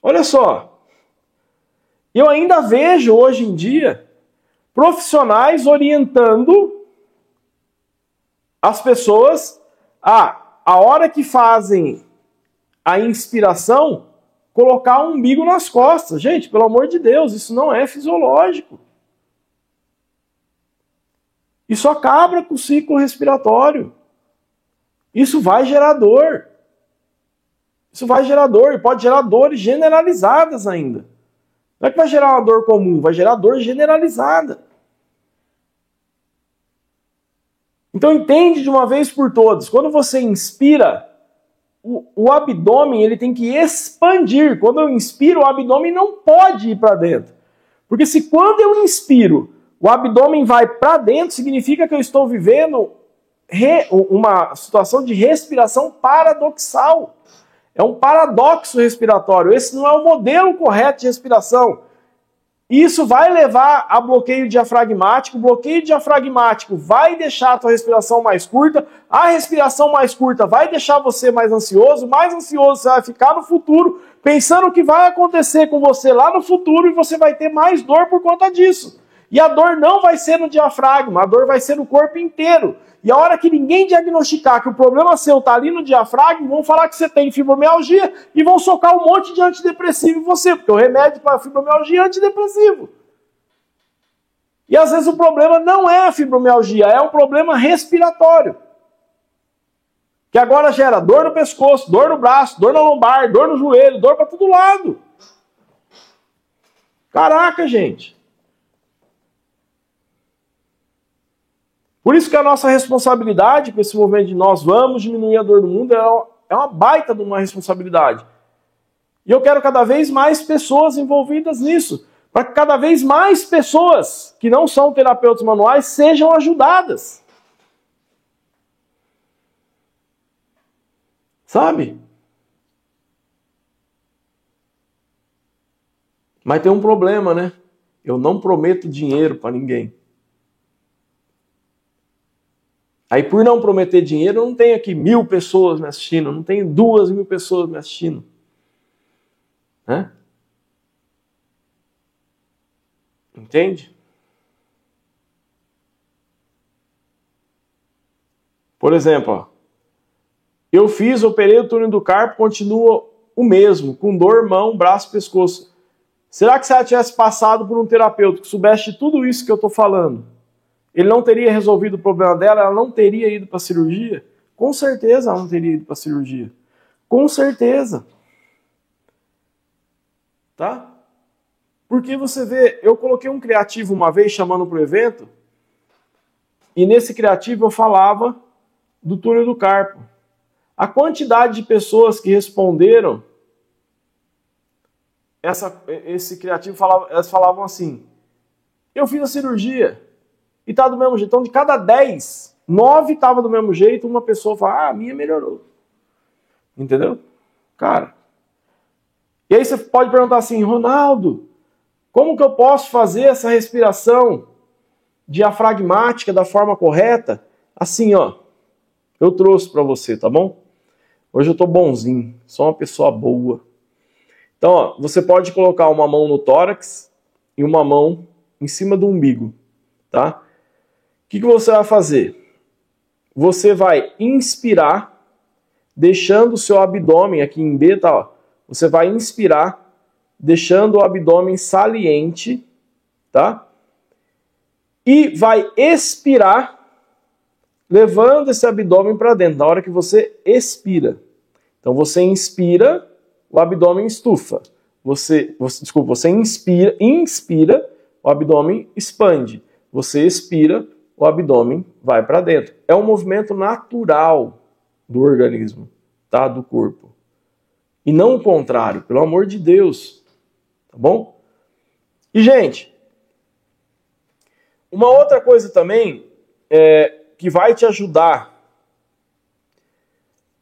Olha só, eu ainda vejo hoje em dia profissionais orientando as pessoas a hora que fazem a inspiração, colocar o umbigo nas costas. Gente, pelo amor de Deus, isso não é fisiológico. Isso acaba com o ciclo respiratório. Isso vai gerar dor. Isso vai gerar dor e pode gerar dores generalizadas ainda. Não é que vai gerar uma dor comum, vai gerar dor generalizada. Então entende de uma vez por todas, quando você inspira, o abdômen ele tem que expandir. Quando eu inspiro, o abdômen não pode ir para dentro. Porque se quando eu inspiro, o abdômen vai para dentro, significa que eu estou vivendo uma situação de respiração paradoxal. É um paradoxo respiratório. Esse não é o modelo correto de respiração. Isso vai levar a bloqueio diafragmático. O bloqueio diafragmático vai deixar a tua respiração mais curta. A respiração mais curta vai deixar você mais ansioso. Mais ansioso você vai ficar no futuro, pensando o que vai acontecer com você lá no futuro e você vai ter mais dor por conta disso. E a dor não vai ser no diafragma, a dor vai ser no corpo inteiro. E a hora que ninguém diagnosticar que o problema seu está ali no diafragma, vão falar que você tem fibromialgia e vão socar um monte de antidepressivo em você, porque o remédio para fibromialgia é antidepressivo. E às vezes o problema não é a fibromialgia, é um problema respiratório. Que agora gera dor no pescoço, dor no braço, dor na lombar, dor no joelho, dor para todo lado. Caraca, gente. Por isso que a nossa responsabilidade com esse movimento de nós vamos diminuir a dor do mundo é uma baita de uma responsabilidade. E eu quero cada vez mais pessoas envolvidas nisso, para que cada vez mais pessoas que não são terapeutas manuais sejam ajudadas. Sabe? Mas tem um problema, né? Eu não prometo dinheiro para ninguém. Aí, por não prometer dinheiro, eu não tenho aqui 1000 pessoas me assistindo, eu não tenho 2000 pessoas me assistindo. Né? Entende? Por exemplo, ó, eu operei o túnel do carpo, continua o mesmo, com dor, mão, braço, pescoço. Será que se ela tivesse passado por um terapeuta que soubesse de tudo isso que eu estou falando, ele não teria resolvido o problema dela, ela não teria ido para a cirurgia? Com certeza ela não teria ido para a cirurgia. Com certeza. Tá? Porque você vê, eu coloquei um criativo uma vez chamando para o evento, e nesse criativo eu falava do túnel do carpo. A quantidade de pessoas que responderam esse criativo elas falavam assim, eu fiz a cirurgia e tá do mesmo jeito. Então, de cada 10, 9 tava do mesmo jeito, uma pessoa fala, a minha melhorou. Entendeu? Cara. E aí você pode perguntar assim, Ronaldo, como que eu posso fazer essa respiração diafragmática da forma correta? Assim, ó, eu trouxe para você, tá bom? Hoje eu tô bonzinho, sou uma pessoa boa. Então, ó, você pode colocar uma mão no tórax e uma mão em cima do umbigo, tá? O que você vai fazer? Você vai inspirar, deixando o seu abdômen aqui em B, tá? Ó, você vai inspirar, deixando o abdômen saliente, tá? E vai expirar, levando esse abdômen para dentro, na hora que você expira. Então você inspira, o abdômen estufa. Você inspira, o abdômen expande. Você expira, o abdômen vai para dentro. É um movimento natural do organismo, tá? Do corpo. E não o contrário, pelo amor de Deus. Tá bom? E, gente, uma outra coisa também que vai te ajudar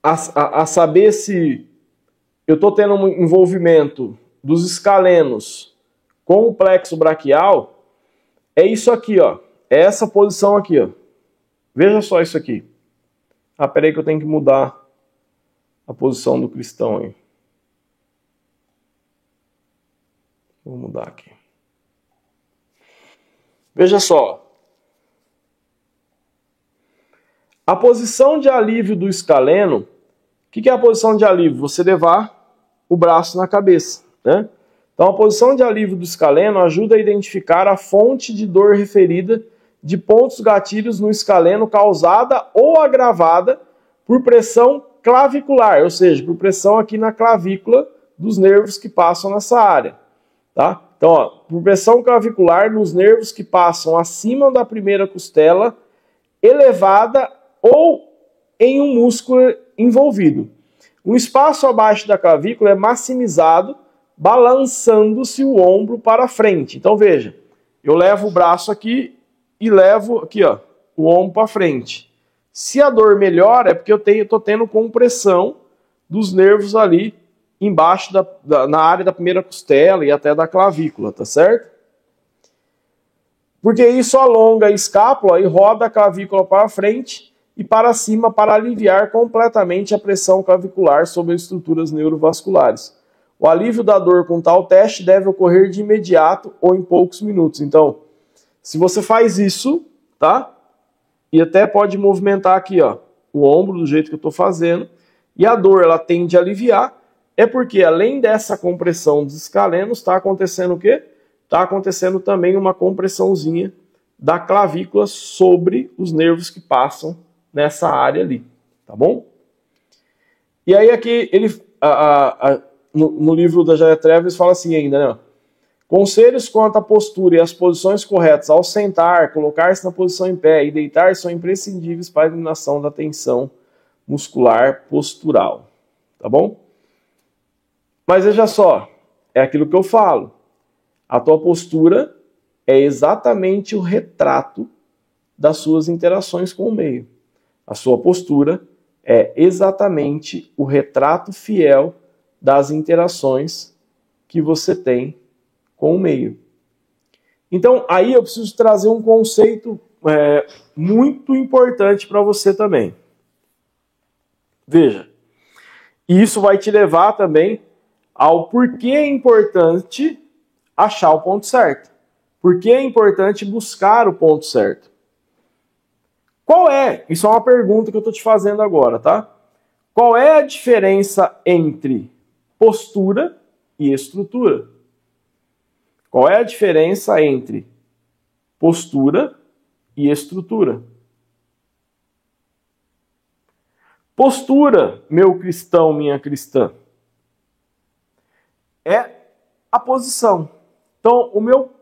a saber se eu estou tendo um envolvimento dos escalenos com o plexo braquial, é isso aqui, ó. É essa posição aqui, ó. Veja só isso aqui. Ah, peraí que eu tenho que mudar a posição do cristão aí. Vou mudar aqui. Veja só. A posição de alívio do escaleno, o que é a posição de alívio? Você levar o braço na cabeça, né? Então a posição de alívio do escaleno ajuda a identificar a fonte de dor referida de pontos gatilhos no escaleno causada ou agravada por pressão clavicular, ou seja, por pressão aqui na clavícula dos nervos que passam nessa área, tá? Então, ó, por pressão clavicular nos nervos que passam acima da primeira costela, elevada ou em um músculo envolvido. Um espaço abaixo da clavícula é maximizado balançando-se o ombro para frente. Então veja, eu levo o braço aqui e levo aqui, ó, o ombro para frente. Se a dor melhora é porque eu estou tendo compressão dos nervos ali embaixo na área da primeira costela e até da clavícula, tá certo? Porque isso alonga a escápula e roda a clavícula para frente e para cima para aliviar completamente a pressão clavicular sobre as estruturas neurovasculares. O alívio da dor com tal teste deve ocorrer de imediato ou em poucos minutos. Então, se você faz isso, tá? E até pode movimentar aqui, ó, o ombro do jeito que eu estou fazendo, e a dor ela tende a aliviar, é porque além dessa compressão dos escalenos, está acontecendo o quê? Está acontecendo também uma compressãozinha da clavícula sobre os nervos que passam nessa área ali, tá bom? E aí aqui, no livro da Jair Treves fala assim ainda, né? Conselhos quanto à postura e as posições corretas ao sentar, colocar-se na posição em pé e deitar são imprescindíveis para a eliminação da tensão muscular postural, tá bom? Mas veja só, é aquilo que eu falo. A tua postura é exatamente o retrato das suas interações com o meio. A sua postura é exatamente o retrato fiel das interações que você tem com o meio. Então, aí eu preciso trazer um conceito muito importante para você também. Veja, isso vai te levar também ao porquê é importante achar o ponto certo. Por que é importante buscar o ponto certo? Qual é? Isso é uma pergunta que eu estou te fazendo agora, tá? Qual é a diferença entre postura e estrutura? Qual é a diferença entre postura e estrutura? Postura, meu cristão, minha cristã, é a posição. Então,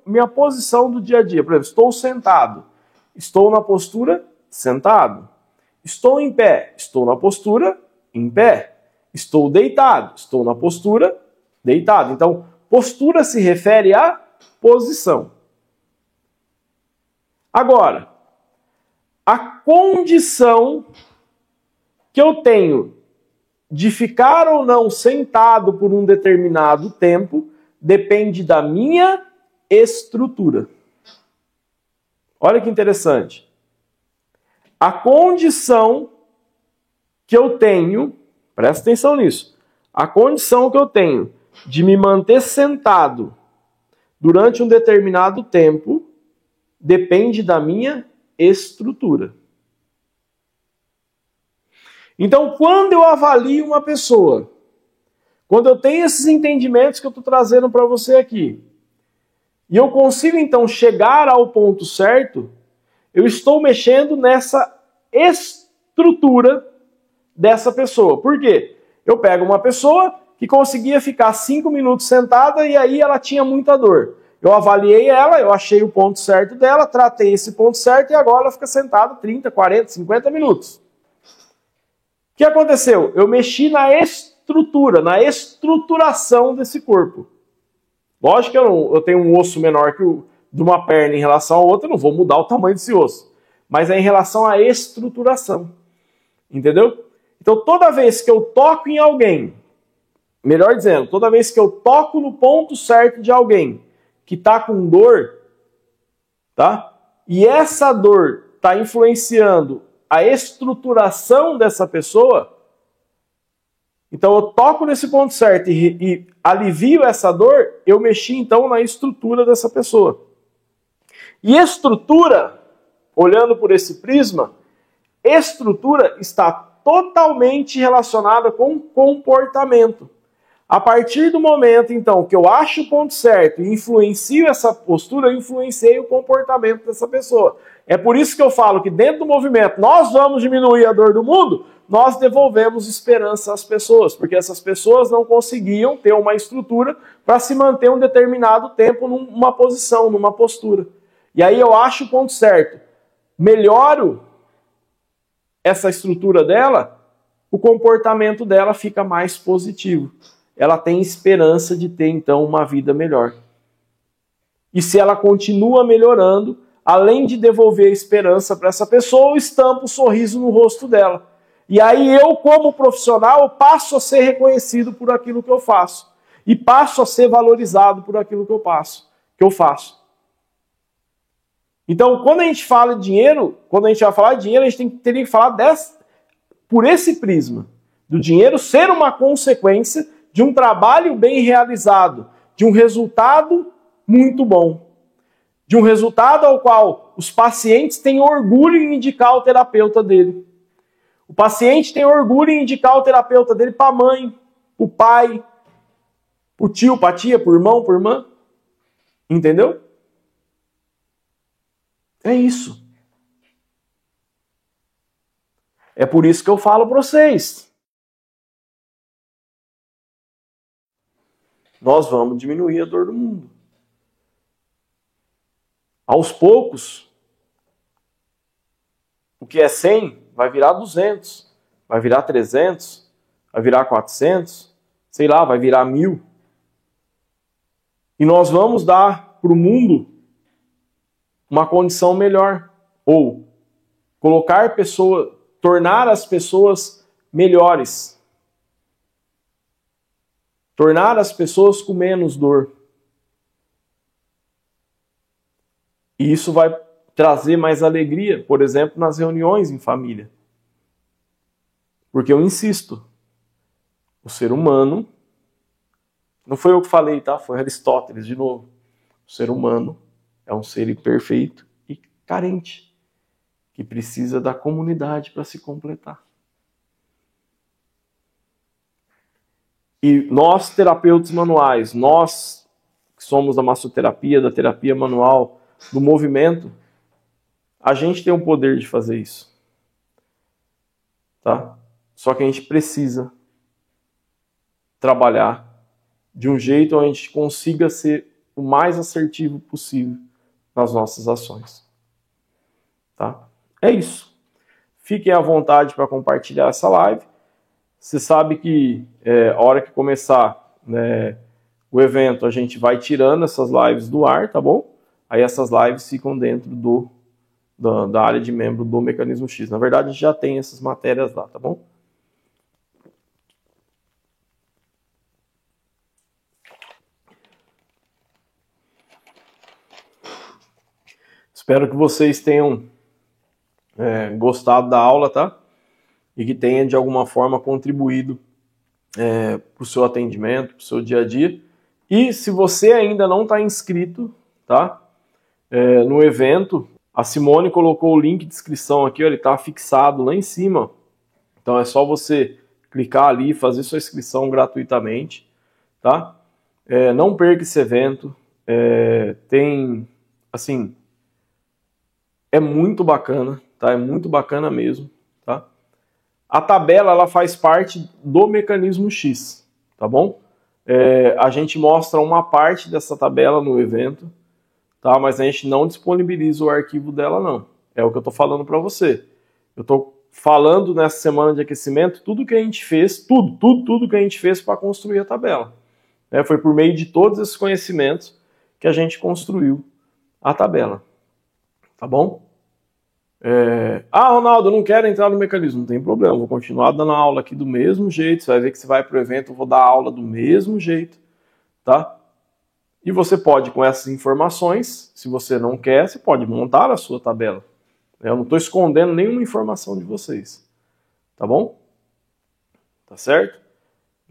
minha posição do dia a dia, por exemplo, estou sentado, estou na postura sentado. Estou em pé, estou na postura em pé. Estou deitado, estou na postura deitado. Então, Postura se refere à posição. Agora, a condição que eu tenho de ficar ou não sentado por um determinado tempo depende da minha estrutura. Olha que interessante. A condição que eu tenho, presta atenção nisso, a condição que eu tenho de me manter sentado durante um determinado tempo depende da minha estrutura. Então, quando eu avalio uma pessoa, quando eu tenho esses entendimentos que eu estou trazendo para você aqui, e eu consigo então chegar ao ponto certo, eu estou mexendo nessa estrutura dessa pessoa. Por quê? Eu pego uma pessoa que conseguia ficar 5 minutos sentada e aí ela tinha muita dor. Eu avaliei ela, eu achei o ponto certo dela, tratei esse ponto certo e agora ela fica sentada 30, 40, 50 minutos. O que aconteceu? Eu mexi na estrutura, na estruturação desse corpo. Lógico que eu tenho um osso menor que de uma perna em relação à outra, eu não vou mudar o tamanho desse osso. Mas é em relação à estruturação. Entendeu? Então toda vez que eu toco em alguém, melhor dizendo, toda vez que eu toco no ponto certo de alguém que está com dor, tá? E essa dor está influenciando a estruturação dessa pessoa, então eu toco nesse ponto certo e alivio essa dor, eu mexi então na estrutura dessa pessoa. E estrutura, olhando por esse prisma, estrutura está totalmente relacionada com comportamento. A partir do momento, então, que eu acho o ponto certo e influencio essa postura, eu influenciei o comportamento dessa pessoa. É por isso que eu falo que dentro do movimento nós vamos diminuir a dor do mundo, nós devolvemos esperança às pessoas, porque essas pessoas não conseguiam ter uma estrutura para se manter um determinado tempo numa posição, numa postura. E aí eu acho o ponto certo, melhoro essa estrutura dela, o comportamento dela fica mais positivo. Ela tem esperança de ter, então, uma vida melhor. E se ela continua melhorando, além de devolver a esperança para essa pessoa, eu estampo o sorriso no rosto dela. E aí eu, como profissional, passo a ser reconhecido por aquilo que eu faço. E passo a ser valorizado por aquilo que eu faço. Então, quando a gente fala de dinheiro, quando a gente vai falar de dinheiro, a gente teria que falar por esse prisma. Do dinheiro ser uma consequência de um trabalho bem realizado, de um resultado muito bom, de um resultado ao qual os pacientes têm orgulho em indicar o terapeuta dele. O paciente tem orgulho em indicar o terapeuta dele para a mãe, para o pai, para o tio, para a tia, para o irmão, para a irmã. Entendeu? É isso. É por isso que eu falo para vocês. Nós vamos diminuir a dor do mundo. Aos poucos, o que é 100 vai virar 200, vai virar 300, vai virar 400, sei lá, vai virar 1000. E nós vamos dar para o mundo uma condição melhor. Ou tornar as pessoas melhores. Tornar as pessoas com menos dor. E isso vai trazer mais alegria, por exemplo, nas reuniões em família. Porque eu insisto, o ser humano, não foi eu que falei, tá? Foi Aristóteles de novo. O ser humano é um ser imperfeito e carente, que precisa da comunidade para se completar. E nós, terapeutas manuais, nós que somos da massoterapia, da terapia manual, do movimento, a gente tem o poder de fazer isso. Tá? Só que a gente precisa trabalhar de um jeito onde a gente consiga ser o mais assertivo possível nas nossas ações. Tá? É isso. Fiquem à vontade para compartilhar essa live. Você sabe que a hora que começar, né, o evento, a gente vai tirando essas lives do ar, tá bom? Aí essas lives ficam dentro da área de membro do Mecanismo X. Na verdade, a gente já tem essas matérias lá, tá bom? Espero que vocês tenham gostado da aula, tá? E que tenha, de alguma forma, contribuído para o seu atendimento, para o seu dia a dia. E se você ainda não está inscrito, tá? No evento, a Simone colocou o link de inscrição aqui, ó, ele está fixado lá em cima. Então é só você clicar ali e fazer sua inscrição gratuitamente, tá? Não perca esse evento. Tem, assim, é muito bacana, tá? É muito bacana mesmo, tá? A tabela, ela faz parte do Mecanismo X, tá bom? A gente mostra uma parte dessa tabela no evento, tá? Mas a gente não disponibiliza o arquivo dela, não. É o que eu tô falando para você. Eu tô falando nessa semana de aquecimento tudo que a gente fez, tudo que a gente fez para construir a tabela. Foi por meio de todos esses conhecimentos que a gente construiu a tabela. Tá bom? Ronaldo, eu não quero entrar no mecanismo. Não tem problema, vou continuar dando aula aqui do mesmo jeito. Você vai ver que você vai para o evento, eu vou dar aula do mesmo jeito, tá? E você pode, com essas informações, se você não quer, você pode montar a sua tabela. Eu não estou escondendo nenhuma informação de vocês, tá bom? Tá certo?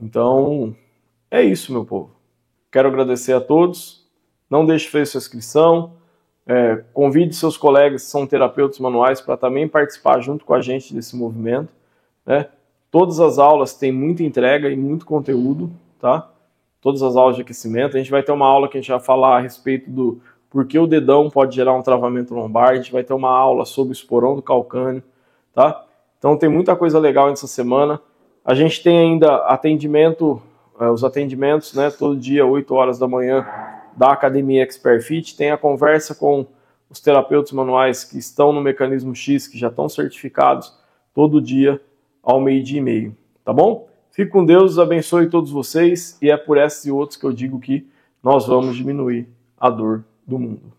Então, é isso, meu povo. Quero agradecer a todos. Não deixe de fazer sua inscrição. Convide seus colegas que são terapeutas manuais para também participar junto com a gente desse movimento, né? Todas as aulas têm muita entrega e muito conteúdo, tá? Todas as aulas de aquecimento. A gente vai ter uma aula que a gente vai falar a respeito do porquê o dedão pode gerar um travamento lombar. A gente vai ter uma aula sobre o esporão do calcâneo, tá? Então tem muita coisa legal nessa semana. A gente tem ainda atendimento, os atendimentos, né? Todo dia, 8 horas da manhã, da Academia Expert Fit, tem a conversa com os terapeutas manuais que estão no Mecanismo X, que já estão certificados, todo dia ao 12:30, tá bom? Fique com Deus, abençoe todos vocês, e é por esses e outros que eu digo que nós vamos diminuir a dor do mundo.